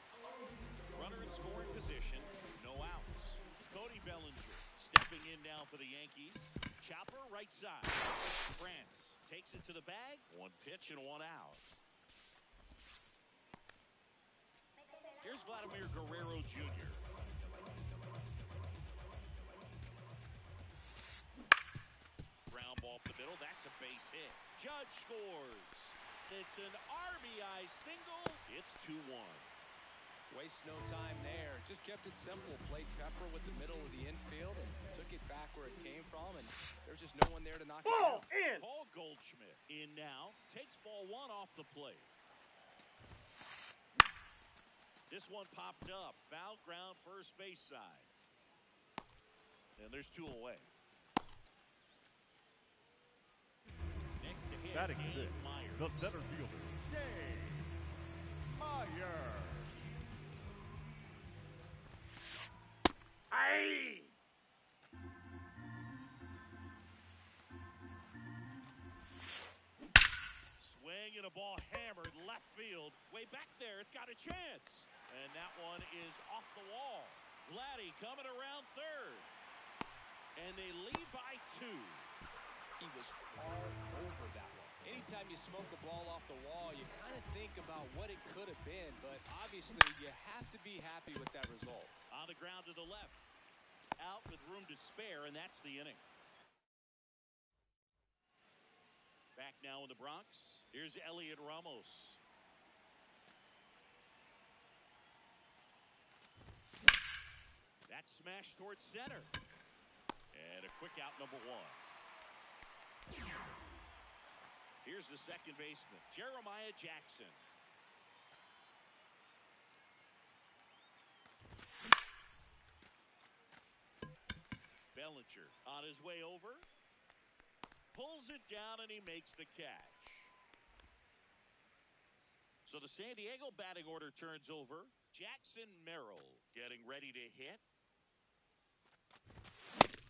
Runner in scoring position. No outs. Cody Bellinger stepping in now for the Yankees. Chopper right side. France takes it to the bag. One pitch and one out. Here's Vladimir Guerrero Jr. Ground ball up the middle. That's a base hit. Judge scores. It's an RBI single. It's 2-1. Waste no time there. Just kept it simple. Played Pepper with the middle of the infield and took it back where it came from, and there's just no one there to knock it down. In. Paul Goldschmidt in now. Takes ball one off the plate. This one popped up. Foul ground first base side. And there's two away. Next to hit, Batting Gabe sixth, Myers. the center fielder, Gabe Myers. Aye. Swing and a ball hammered left field. Way back there, it's got a chance. And that one is off the wall. Vladdy coming around third. And they lead by 2. He was all over that one. Anytime you smoke the ball off the wall, you kind of think about what it could have been, but obviously you have to be happy with that result. On the ground to the left. Out with room to spare, and that's the inning. Back now in the Bronx. Here's Elliot Ramos. That smash towards center. And a quick out, number 1. Here's the second baseman, Jeremiah Jackson. Bellinger on his way over. Pulls it down, and he makes the catch. So the San Diego batting order turns over. Jackson Merrill getting ready to hit.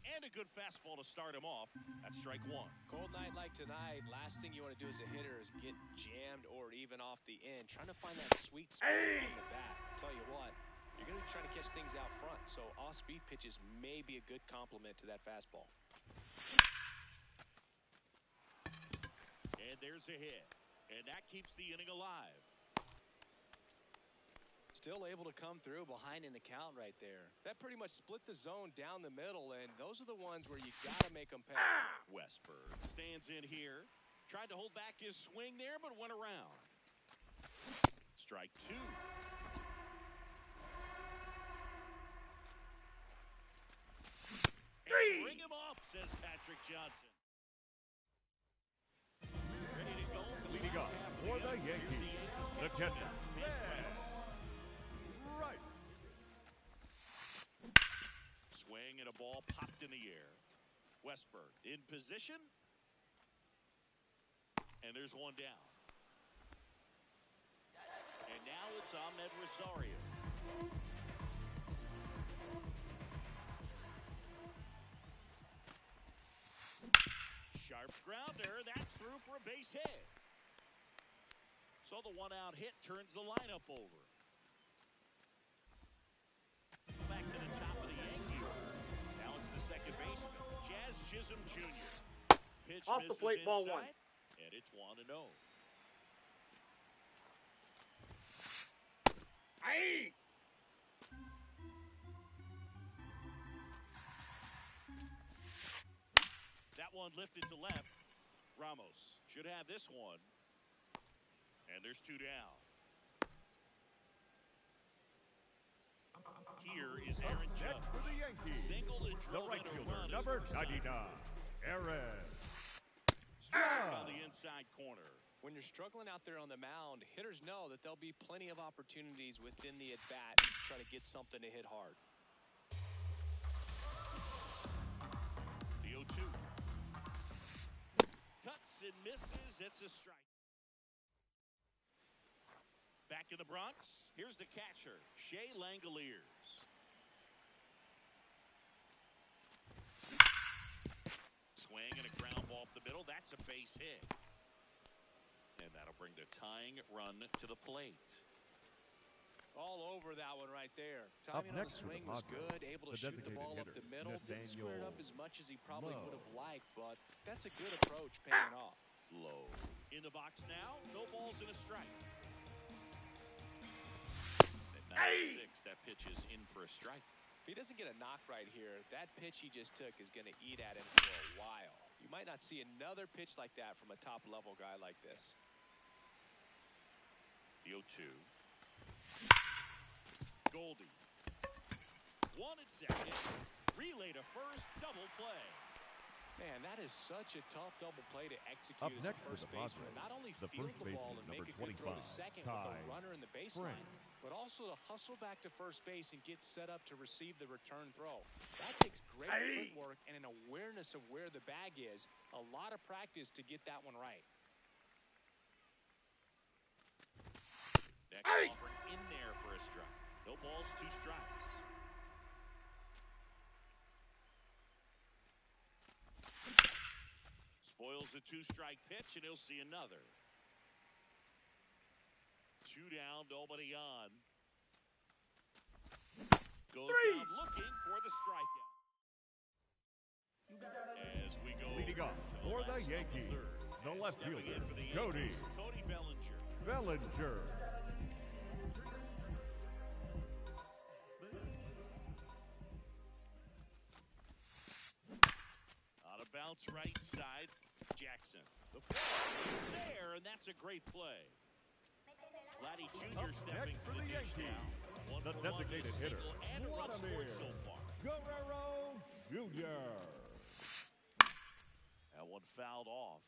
And a good fastball to start him off. That's strike 1. Cold night like tonight, last thing you want to do as a hitter is get jammed or even off the end. Trying to find that sweet spot on the bat. Tell you what, you're going to be trying to catch things out front, so off-speed pitches may be a good complement to that fastball. And there's a hit. And that keeps the inning alive. Still able to come through behind in the count right there. That pretty much split the zone down the middle, and those are the ones where you got to make them pay. Westberg stands in here. Tried to hold back his swing there, but went around. Strike 2. And bring him up, says Patrick Johnson. Ready to go for the Leading last up half of for the inning. Here's Yankees, the catcher. catcher, right. Swing and a ball popped in the air. Westberg in position. And there's one down. And now it's Ahmed Rosario. Sharp grounder. That's through for a base hit. So the one-out hit turns the lineup over. Back to the top of the Yankee order. Now it's the second baseman, Jazz Chisholm Jr. Pitch Off the plate, ball 1. And it's 1-0. Aye. one lifted to left. Ramos should have this one. And there's two down. Here is Aaron Judge. Next for the Yankees, Singled and the drove right in a fielder, run his number first time. 99, Aaron. On the inside corner. When you're struggling out there on the mound, hitters know that there'll be plenty of opportunities within the at-bat to try to get something to hit hard. The 0-2. Cuts and misses. It's a strike. Back in the Bronx, here's the catcher, Shea Langoliers. Swing and a ground ball up the middle. That's a base hit. And that'll bring the tying run to the plate. All over that one right there. Up Timing on the next for the swing was Padres, good, able to the shoot the designated ball up hitter, the middle. Didn't square it up as much as he probably Low. would have liked, but that's a good approach paying off. Low. In the box now, no balls and a strike. At 96, that pitch is in for a strike. If he doesn't get a knock right here, that pitch he just took is going to eat at him for a while. You might not see another pitch like that from a top-level guy like this. The 0-2. Goldie. 1 at second. Relay to first. Double play. Man, that is such a tough double play to execute Up as next a for first the baseman. Padres, Not only the field first the ball baseman, and make number a good throw to 25, second with Ty a runner in the baseline, Prince. but also to hustle back to first base and get set up to receive the return throw. That takes great footwork and an awareness of where the bag is. A lot of practice to get that one right. Next offering in there for a strike. No balls, 2 strikes. Spoils the 2-strike pitch, and he'll see another. 2 down, nobody on. Goes down looking for the strikeout. As we go Leading off to for the last of Yankees, third. the And left stepping fielder, in for the Cody Yankees, Cody Bellinger. Bellinger. On a bounce right side, Jackson. The floor is there, and that's a great play. Vladdy Jr. stepping next for for the the dish Yankees, now. 1 the for 1 with a designated hitter, single and a run scored so far. Guerrero Jr. That one fouled off.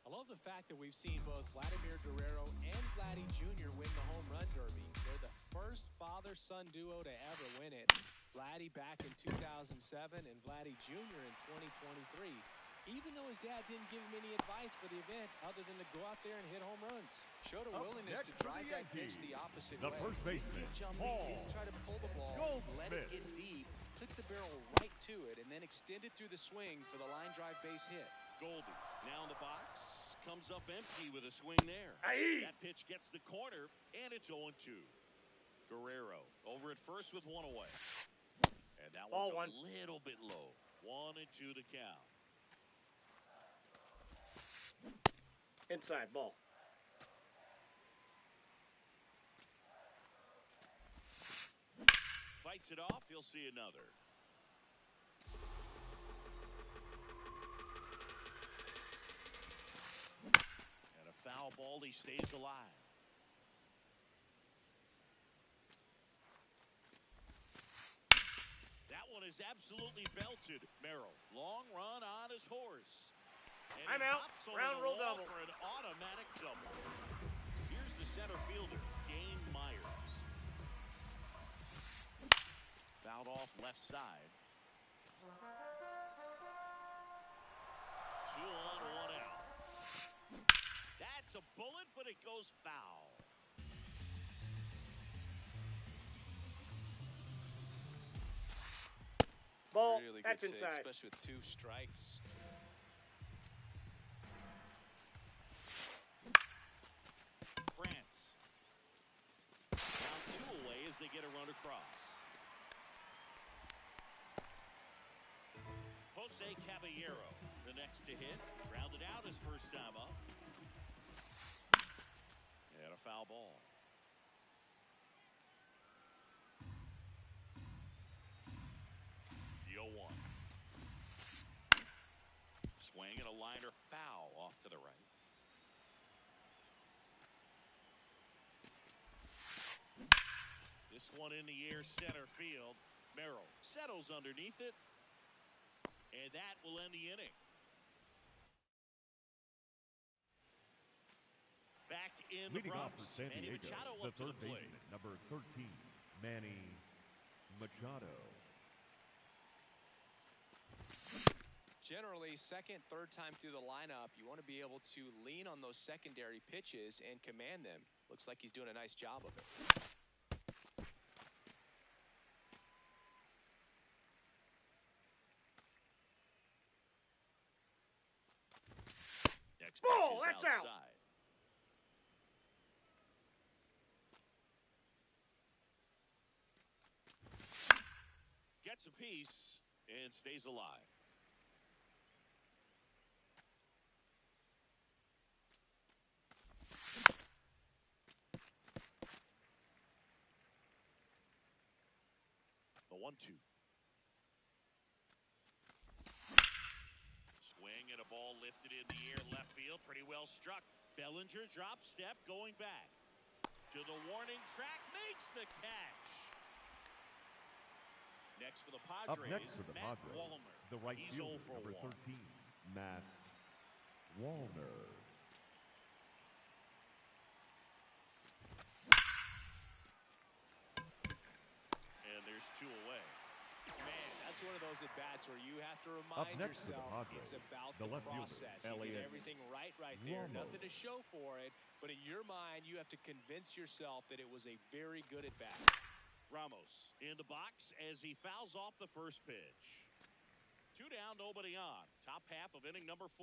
I love the fact that we've seen both Vladimir Guerrero and Vladdy Jr. win the home run derby. They're the first father-son duo to ever win it. Vladdy back in 2007 and Vladdy Jr. in 2023. Even though his dad didn't give him any advice for the event other than to go out there and hit home runs. Showed a Up willingness next to for drive the that pitch Yankees, the opposite the way. first baseman, Didn't get jumpy, Paul didn't try to pull the ball, let it Goldschmidt. get deep, took the barrel right to it, and then extended through the swing for the line drive base hit. Goldie now in the box. Comes up empty with a swing there. That pitch gets the corner, and it's 0-2. Guerrero over at first with 1 away. And that one's a little bit low. 1-2 to count. Inside ball. Fights it off. He'll see another. And a foul ball. He stays alive. That one is absolutely belted. Merrill, long run on his horse. And I'm he out. hops over Round the rule wall double. for an automatic double. Here's the center fielder, Dane Myers. Fouled off left side. 2 on, 1 out. That's a bullet, but it goes foul. Ball. Really That's good take, inside. especially with 2 strikes. France. Now 2 away as they get a run across. Jose Caballero, the next to hit. Grounded out his first time up. And a foul ball. The 0-1. Swing one in the air center field. Merrill settles underneath it, and that will end the inning. Back in the Leading off Bronx, for San Manny Diego, Machado the up to third the plate. baseman, number 13, Manny Machado. Generally, second, third time through the lineup, you want to be able to lean on those secondary pitches and command them. Looks like he's doing a nice job of it. Next Ball, pitch is that's out. outside. Gets a piece and stays alive. The 1-2. Swing and a ball lifted in the air left field. Pretty well struck. Bellinger drop step going back to the warning track. Makes the catch. Next for the Up Padres, next for the Matt Padres, Wallner. the right He's fielder, 0 for number 1. 13, Matt Wallner. And there's 2 away. Man, that's one of those at-bats where you have to Up remind next for the yourself Padres, it's about the the left fielder, process. You Elliott get everything right there. Ramos. Nothing to show for it, but in your mind, you have to convince yourself that it was a very good at-bat. Ramos in the box as he fouls off the first pitch. 2 down, nobody on. Top half of inning number 4.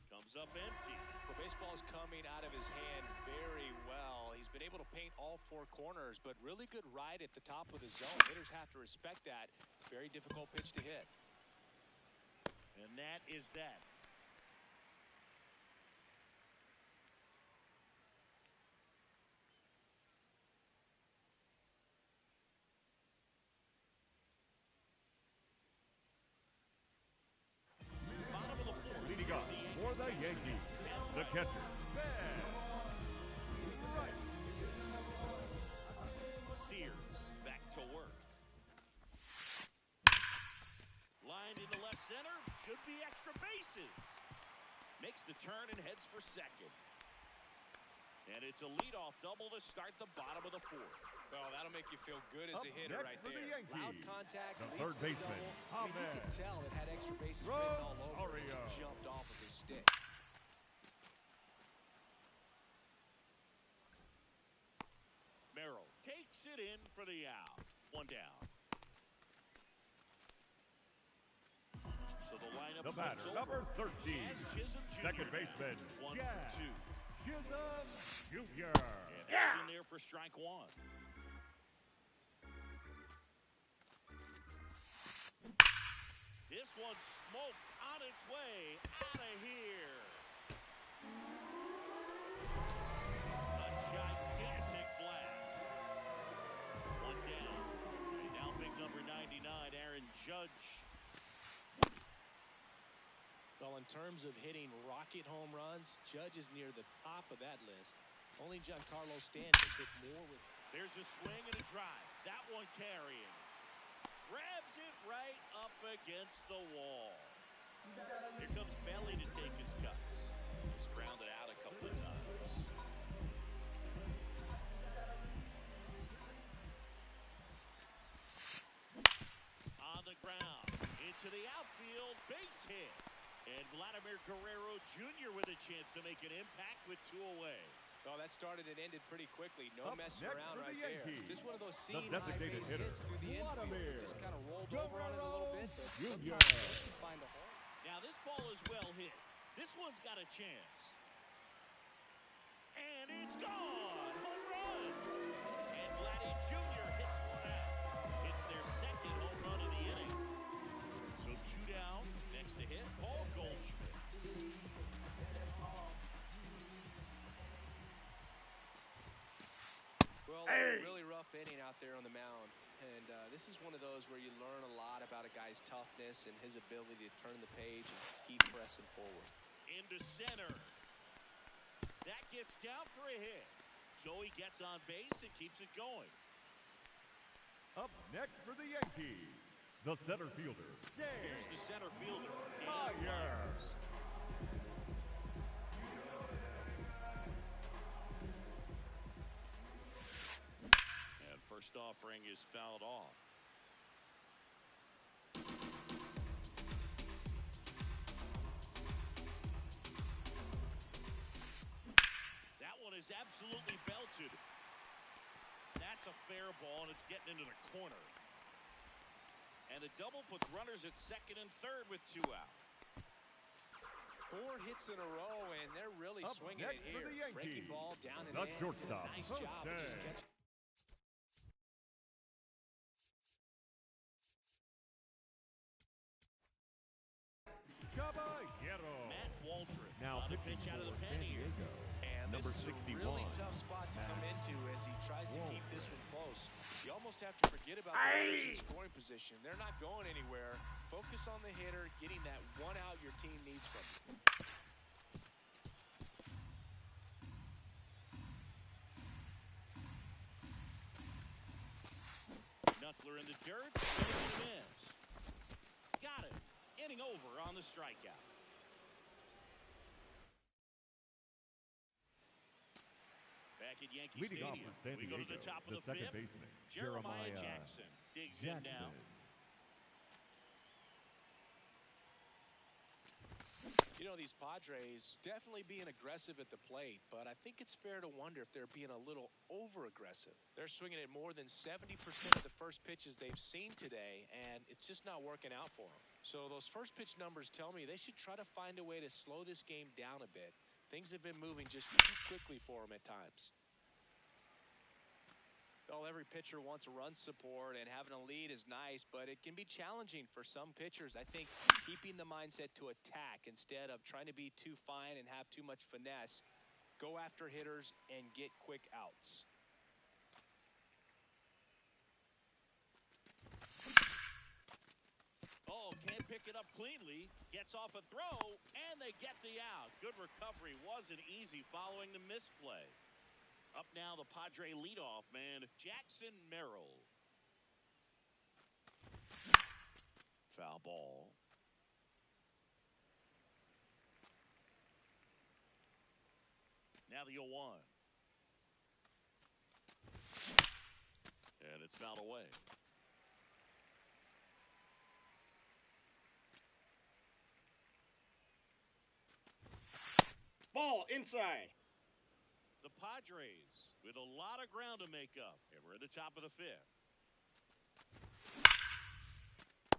Comes up empty. The baseball is coming out of his hand very well. He's been able to paint all 4 corners, but really good ride at the top of the zone. Hitters have to respect that. Very difficult pitch to hit. And that is that. Bottom of the 4th. Leading off for the Yankees, the catcher, Ben. Sears back to work. Lined into left center. Should be extra bases. Makes the turn and heads for second. And it's a leadoff double to start the bottom of the 4th. Well, that'll make you feel good as Up a hitter next right for the there. Yankees, Loud contact, the leads third to the baseman, double. I mean, you can tell it had extra bases Rosario. written all over it as he jumped off of his stick. Merrill takes it in for the out. 1 down. So the lineup The batter, flips number over. 13, Jazz Chisholm Jr. second baseman, 1 Jazz for 2. Chisholm Jr. And that's in there for strike 1. This one's smoked on its way out of here. A gigantic blast. 1 down. And now big number 99, Aaron Judge. Well, in terms of hitting rocket home runs, Judge is near the top of that list. Only Giancarlo Stanton hit more with. There's a swing and a drive. That one carrying. Grabs it right up against the wall. Here comes Belly to take his cuts. He's grounded out a couple of times. On the ground. Into the outfield. Base hit. And Vladimir Guerrero Jr. with a chance to make an impact with 2 away. Well, that started and ended pretty quickly. No Up messing next around for the right there. Yankees, Just one of those the seam high designated base hitter, hits through the infield. Vladimir Just kind of rolled over on it a little bit, but Jr. sometimes once you find a hole. Now this ball is well hit. This one's got a chance. And it's gone. Home run. And Vladdy Jr. hits one out. It's their second home run of the inning. So 2 down. Next to hit, Paul Goldschmidt. Well, a really rough inning out there on the mound. And this is one of those where you learn a lot about a guy's toughness and his ability to turn the page and keep pressing forward. Into center. That gets down for a hit. So he gets on base and keeps it going. Up next for the Yankees, the center fielder, Here's the center fielder, Myers. And first offering is fouled off. That one is absolutely belted. That's a fair ball, and it's getting into the corner. And a double puts runners at second and third with 2 out. 4 hits in a row, and they're really Up swinging next it for here. the Yankees, Breaking ball down and the in. shortstop, Did a nice job of just Jose. catching. Caballero. Matt Waldrop Now on a pitching pitch out of the for pen San here. Diego, And number this is 61. a really tough spot to come into as he tries to keep this one close. You almost have to forget about the runners in scoring position. They're not going anywhere. Focus on the hitter, getting that 1 out your team needs from you. Knuckler in the dirt. Miss. Got it. Inning over on the strikeout. Back at Yankee Leading off Stadium, for San we go to the Diego, top of the the second 5th. baseman, Jeremiah Jackson digs in now. You know, these Padres definitely being aggressive at the plate, but I think it's fair to wonder if they're being a little over-aggressive. They're swinging at more than 70% of the first pitches they've seen today, and it's just not working out for them. So those first pitch numbers tell me they should try to find a way to slow this game down a bit. Things have been moving just too quickly for them at times. Well, every pitcher wants a run support, and having a lead is nice, but it can be challenging for some pitchers. I think keeping the mindset to attack instead of trying to be too fine and have too much finesse, go after hitters and get quick outs. Oh, can't pick it up cleanly. Gets off a throw, and they get the out. Good recovery. Wasn't easy following the misplay. Up now, the Padre leadoff man, Jackson Merrill. Foul ball. Now the 0-1. And it's fouled away. Ball inside. The Padres with a lot of ground to make up. And we're at the top of the 5th.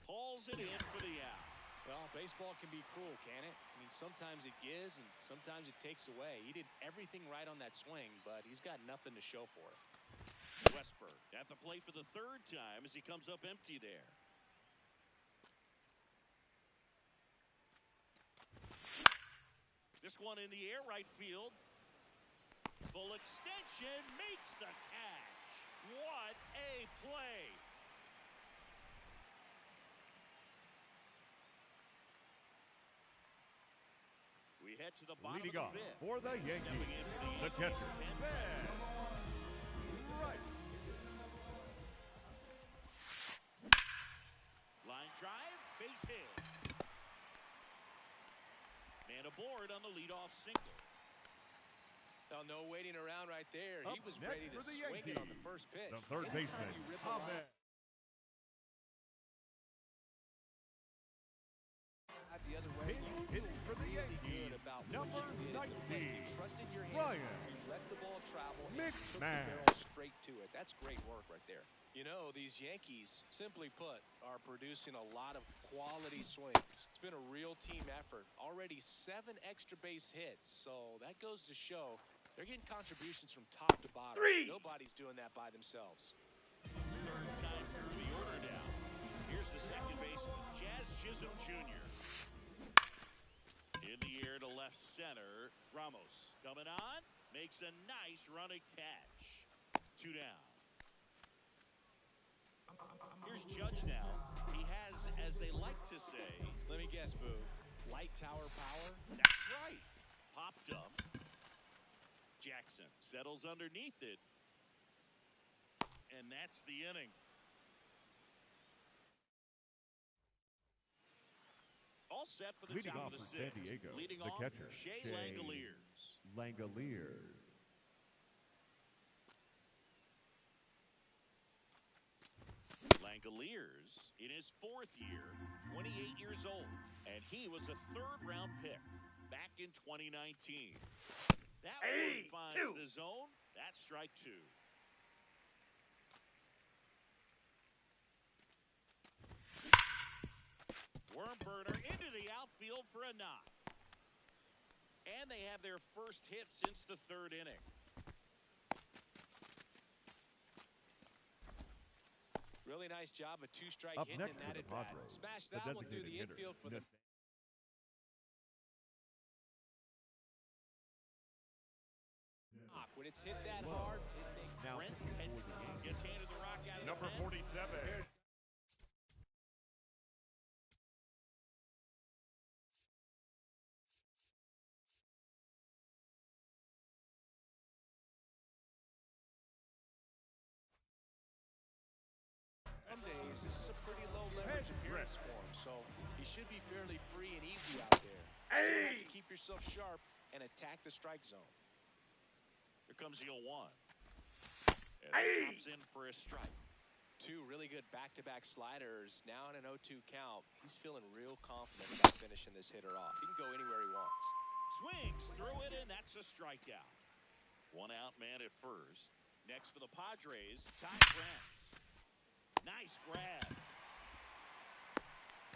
Pulls it in for the out. Well, baseball can be cruel, can it? I mean, sometimes it gives and sometimes it takes away. He did everything right on that swing, but he's got nothing to show for it. Westberg at the plate for the 3rd time as he comes up empty there. This one in the air, right field. Full extension, makes the catch. What a play. We head to the bottom Leading of off the 5th. for the Yankees, the catcher, Ben Wright. Line drive, base hit. Man aboard on the leadoff single. Now, no waiting around right there. Up He was next ready to for the swing it on the Yankees, first pitch. the third Anytime baseman, you rip a line- Ahmed. The other way, you feel Hitting for the really Yankees, good about number what you did at the plate. 19, You trusted your hands. Ryan You let the ball travel. And Mixman. took the barrel straight to it. That's great work right there. You know, these Yankees, simply put, are producing a lot of quality swings. It's been a real team effort. Already 7 extra base hits, so that goes to show they're getting contributions from top to bottom. 3. Nobody's doing that by themselves. 3rd time through the order now. Here's the second baseman, Jazz Chisholm Jr. In the air to left center. Ramos coming on. Makes a nice running catch. 2 down. Here's Judge now. He has, as they like to say, Let me guess, Boo. Light tower power? that's right. Popped up. Jackson settles underneath it. And that's the inning. All set for the Leading top off of the for sixth. San Diego, Leading the off, catcher, Shea Shea Langoliers. Langoliers. Langoliers in his fourth year, 28 years old, and he was a third-round pick back in 2019. That one finds the zone. That's strike two. Worm burner into the outfield for a knock. And they have their first hit since the third inning. Really nice job, a two-strike Up hit in next that for the at-bat. Padres, Smash the that one through designated the infield for hitter, the... When it's hit that hard, now Brent pitching for the Yankees, gets handed the rock out of number the pen. 47. Some days, this is a pretty low leverage appearance for him, so he should be fairly free and easy out there. So you have to keep yourself sharp and attack the strike zone. Here comes the 0-1. And he drops in for a strike. Two really good back-to-back sliders. Now in an 0-2 count, he's feeling real confident about finishing this hitter off. He can go anywhere he wants. Swings through it, and that's a strikeout. One out man at first. Next for the Padres, Ty France. Nice grab.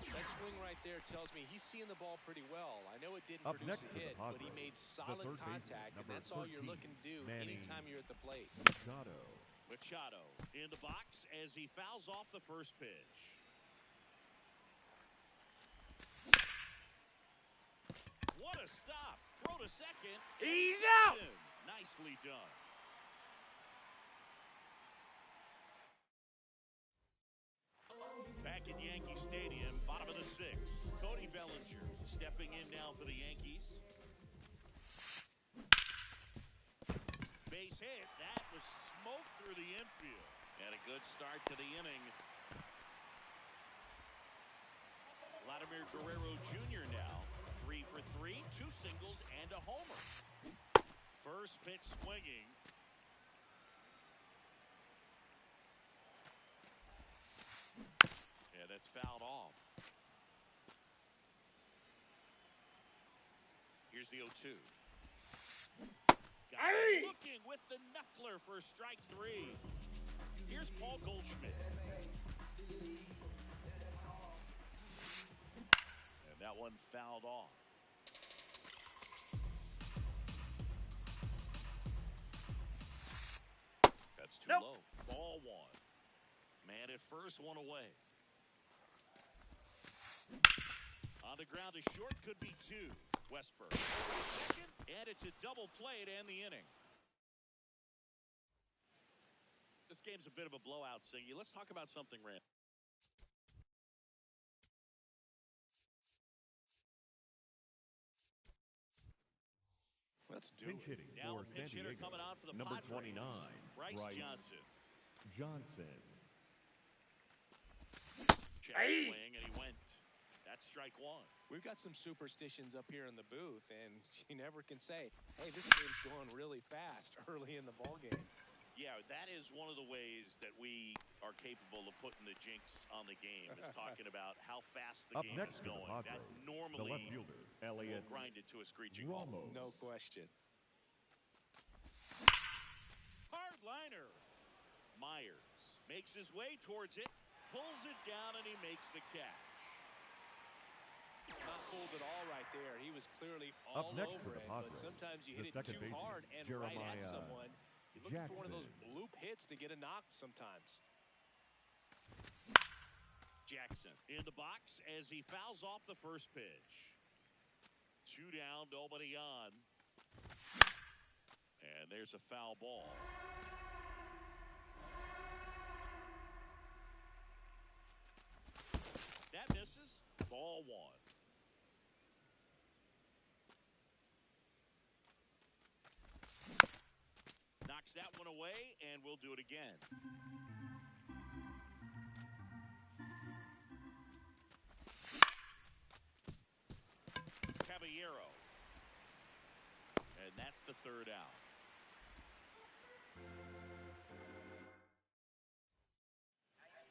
That swing right there tells me he's seeing the ball pretty well. I know it didn't Up produce next a for the hit, but he Padres, made the solid third baseman, contact, and number that's all you're 13, looking to do Manny anytime you're at the plate. Machado in the box as he fouls off the first pitch. What a stop. Throw to second. He's out. Nicely done. Back at Yankee Stadium, bottom of the sixth. Cody Bellinger stepping in now for the Yankees. Base hit. That was smoke through the infield. And a good start to the inning. Vladimir Guerrero Jr. now. 3 for 3, 2 singles, and a homer. First pitch swinging. Yeah, that's fouled off. Here's the 0-2. Looking with the knuckler for strike 3. Here's Paul Goldschmidt. And that one fouled off. That's too low. Ball one. Man at first, one away. On the ground to short, could be two. Westberg. Second, and it's a double play to end the inning. This game's a bit of a blowout, Singy. Let's talk about something, Rand. Let's do Pinch it. hitting Now for a pinch San hitter Diego, coming on for the number Padres. 29, Bryce Johnson. Check swing, and he went. That's strike one. We've got some superstitions up here in the booth, and you never can say, hey, this game's going really fast early in the ball game. Yeah, that is one of the ways that we are capable of putting the jinx on the game, is talking about how fast the Up game next is for the going. That Padres, normally the left fielder, will Elliott grind it to a screeching halt. Ramos. No question. Hard liner. Myers makes his way towards it, pulls it down, and he makes the catch. Not fooled at all right there. He was clearly Up all next over for the it, but Padres, sometimes you the hit it second too baseman, hard and right at someone. You're looking for one of those bloop hits to get a knock sometimes. Jackson in the box as he fouls off the first pitch. 2 down, nobody on. And there's a foul ball. That misses. Ball one. knocks that one away, and we'll do it again. Caballero. And that's the third out.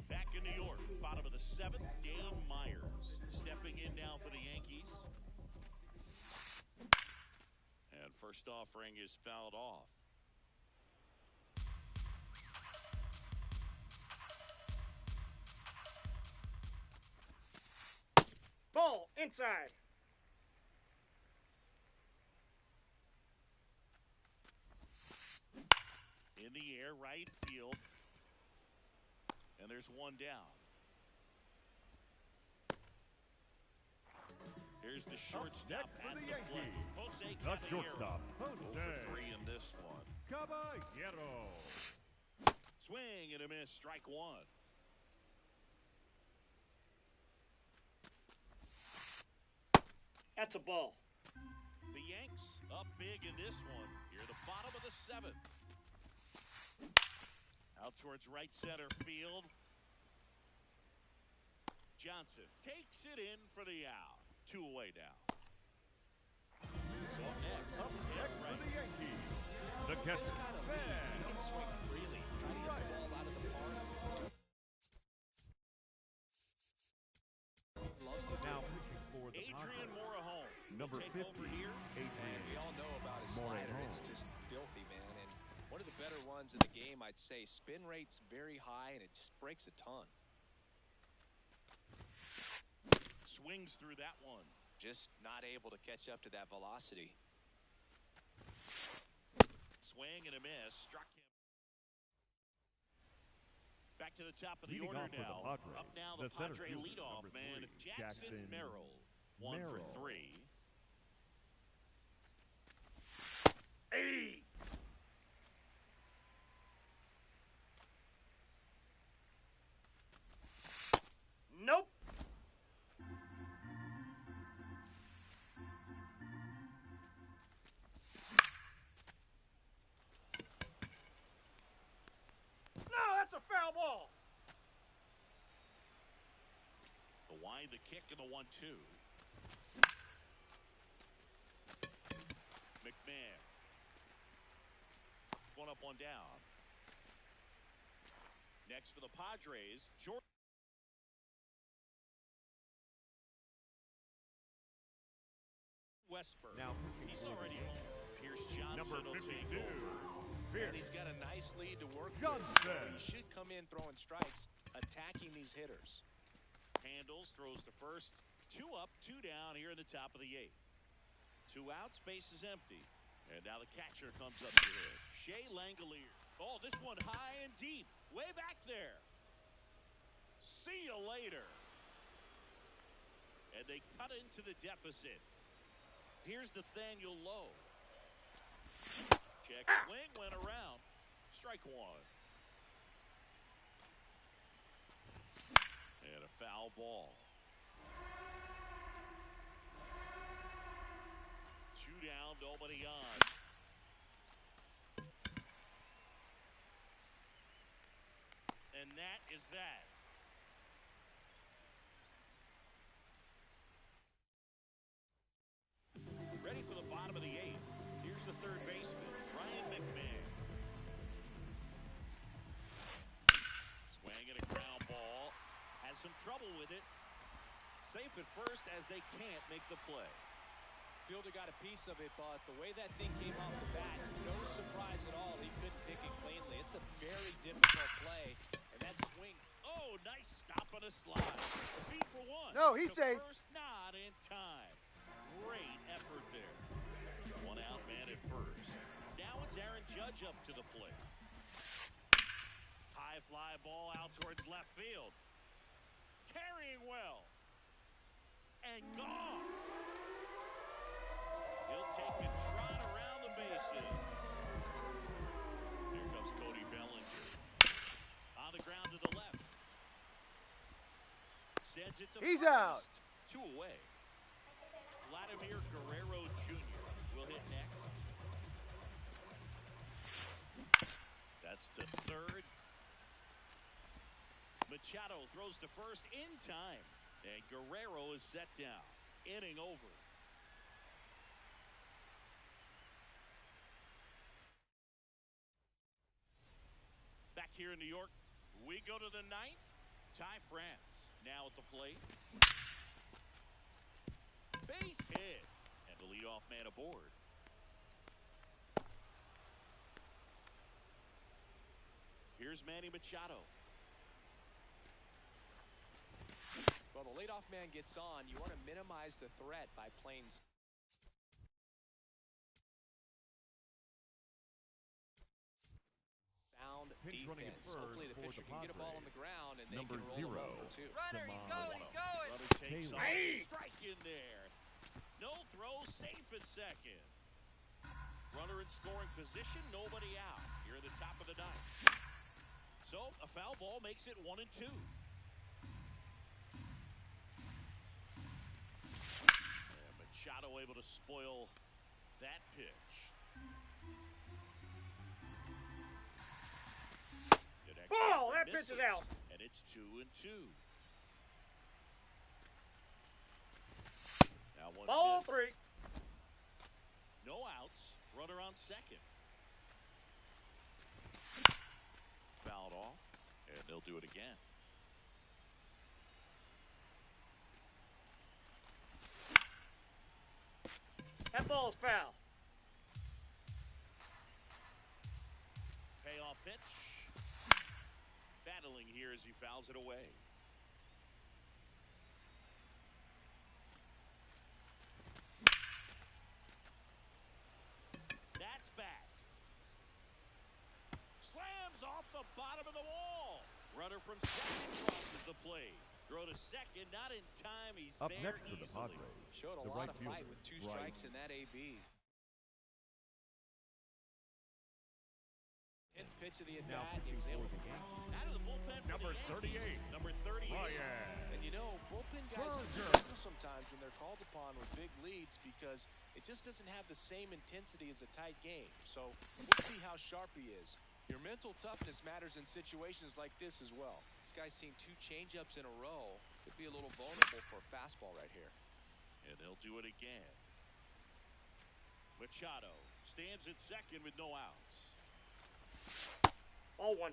Back in New York, bottom of the seventh, Dane Myers stepping in now for the Yankees. And first offering is fouled off. Ball inside. In the air, right field. And there's one down. Here's the shortstop at the plate. Jose The Caballero. shortstop, 0 Jose for 3 in this one. Caballero. Swing and a miss, strike one. That's a ball. The Yanks up big in this one. Here, the bottom of the seventh. Out towards right center field. Johnson takes it in for the out. 2 away now. So next, Up next for the Yankees, the This catcher, kind of lead, he can swing freely, try to hit the ball out of the park. Loves to now do. pitching for the Adrian Padres. Morejon. Number Take 50, over here. And Adrian. we all know about his Morejon. slider. It's just filthy, man. And one of the better ones in the game, I'd say. Spin rate's very high, and it just breaks a ton. Swings through that one. Just not able to catch up to that velocity. Swing and a miss. Struck him. Back to the top of the Leading order off for the now. Padres, Up now the the center Padre fielder, leadoff number man, 3, Jackson Merrill. 1 for Merrill. 3. Hey. Nope. No, that's a foul ball. The wide, the kick, and the 1-2. McMahon. One up, one down. Next for the Padres, Jordan. Westberg. Now pitching He's for the already Yankees, home. Pierce Johnson number will 52, take over. And Pierce he's got a nice lead to work with. Johnson. He should come in throwing strikes, attacking these hitters. Handles, throws to first. 2 up, 2 down here in the top of the 8th. 2 outs, base is empty. And now the catcher comes up to hit. Shea Langolier. Oh, this one high and deep. Way back there. See you later. And they cut into the deficit. Here's Nathaniel Lowe. Check swing, went around. Strike one. And a foul ball. 2 down, nobody on. And that is that. Ready for the bottom of the 8th. Here's the third baseman, Ryan McMahon. Swing and a ground ball. Has some trouble with it. Safe at first as they can't make the play. Fielder got a piece of it, but the way that thing came off the bat, no surprise at all. He couldn't pick it cleanly. It's a very difficult play, and that swing. Oh, nice stop on a slide. Feet for one. No, he's To safe. First, not in time. Great effort there. 1 out, man at first. Now it's Aaron Judge up to the plate. High fly ball out towards left field. Carrying well. And gone. He'll take a trot around the bases. Here comes Cody Bellinger. On the ground to the left. Sends it to He's first. out. 2 away. Vladimir Guerrero Jr. will hit next. Gets to third. Machado throws to first in time. And Guerrero is set down. Inning over. Back here in New York, we go to the ninth. Ty France now at the plate. Base hit. And the leadoff man aboard. Here's Manny Machado. Well, the leadoff man gets on. You want to minimize the threat by playing sound defense. Hopefully the pitcher can get a ball on the ground and they can roll it over too. Runner, he's going, he's going. Runner takes off. Strike in there. No throw, safe at second. Runner in scoring position, nobody out. Here at the top of the ninth. So a foul ball makes it 1-2. And Machado able to spoil that pitch. Ball! That pitch is out. And it's 2-2. Now one Ball miss. 3. No outs. Runner on second. Fouled off, and they'll do it again. That ball's foul. Payoff pitch. Battling here as he fouls it away. That's back. Slams off the bottom of the wall. Runner from second crosses the plate. Throw to second, not in time. He's Up there next for the easily. Padres, Showed a the lot right of fight fielder, with 2 Bryce. strikes in that AB. 10th pitch of the Now at-bat, he was able to Out of the bullpen for Number the Yankees. 38. Number 38. Ryan. And you know, bullpen guys Berger. struggle sometimes when they're called upon with big leads because it just doesn't have the same intensity as a tight game. So we'll see how sharp he is. Your mental toughness matters in situations like this as well. This guy's seen 2 changeups in a row. Could be a little vulnerable for a fastball right here. And they'll do it again. Machado stands at second with no outs. Ball 1.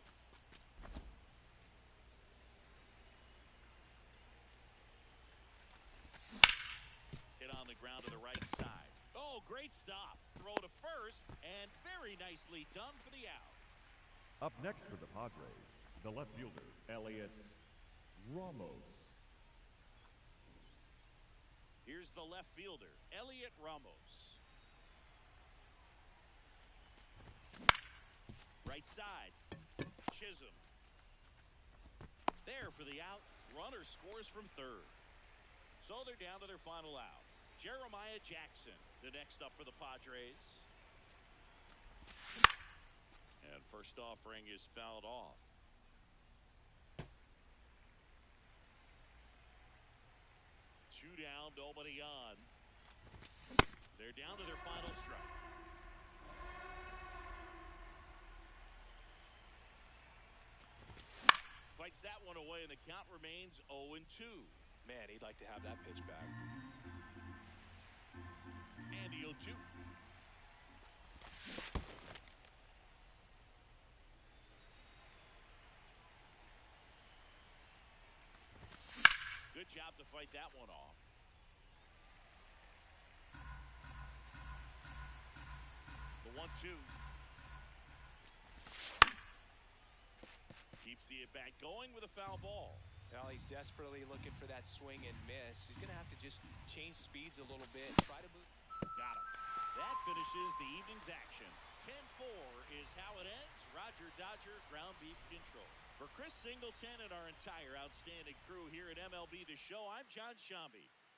Hit on the ground to the right side. Oh, great stop. Throw to first, and very nicely done for the out. Up next for the Padres, the left fielder, Elliot Ramos. Here's the left fielder, Elliot Ramos. Right side, Chisholm. There for the out. Runner scores from third. So they're down to their final out. Jeremiah Jackson, the next up for the Padres. And first offering is fouled off. Two down, nobody on. They're down to their final strike. Fights that one away, and the count remains 0-2. Man, he'd like to have that pitch back. And the 0-2. Good job to fight that one off. The 1-2. Keeps the at-bat going with a foul ball. Well, he's desperately looking for that swing and miss. He's going to have to just change speeds a little bit. Try to move. Got him. That finishes the evening's action. 10-4 is how it ends. Roger Dodger, ground beef control. For Chris Singleton and our entire outstanding crew here at MLB The Show, I'm John Shambi.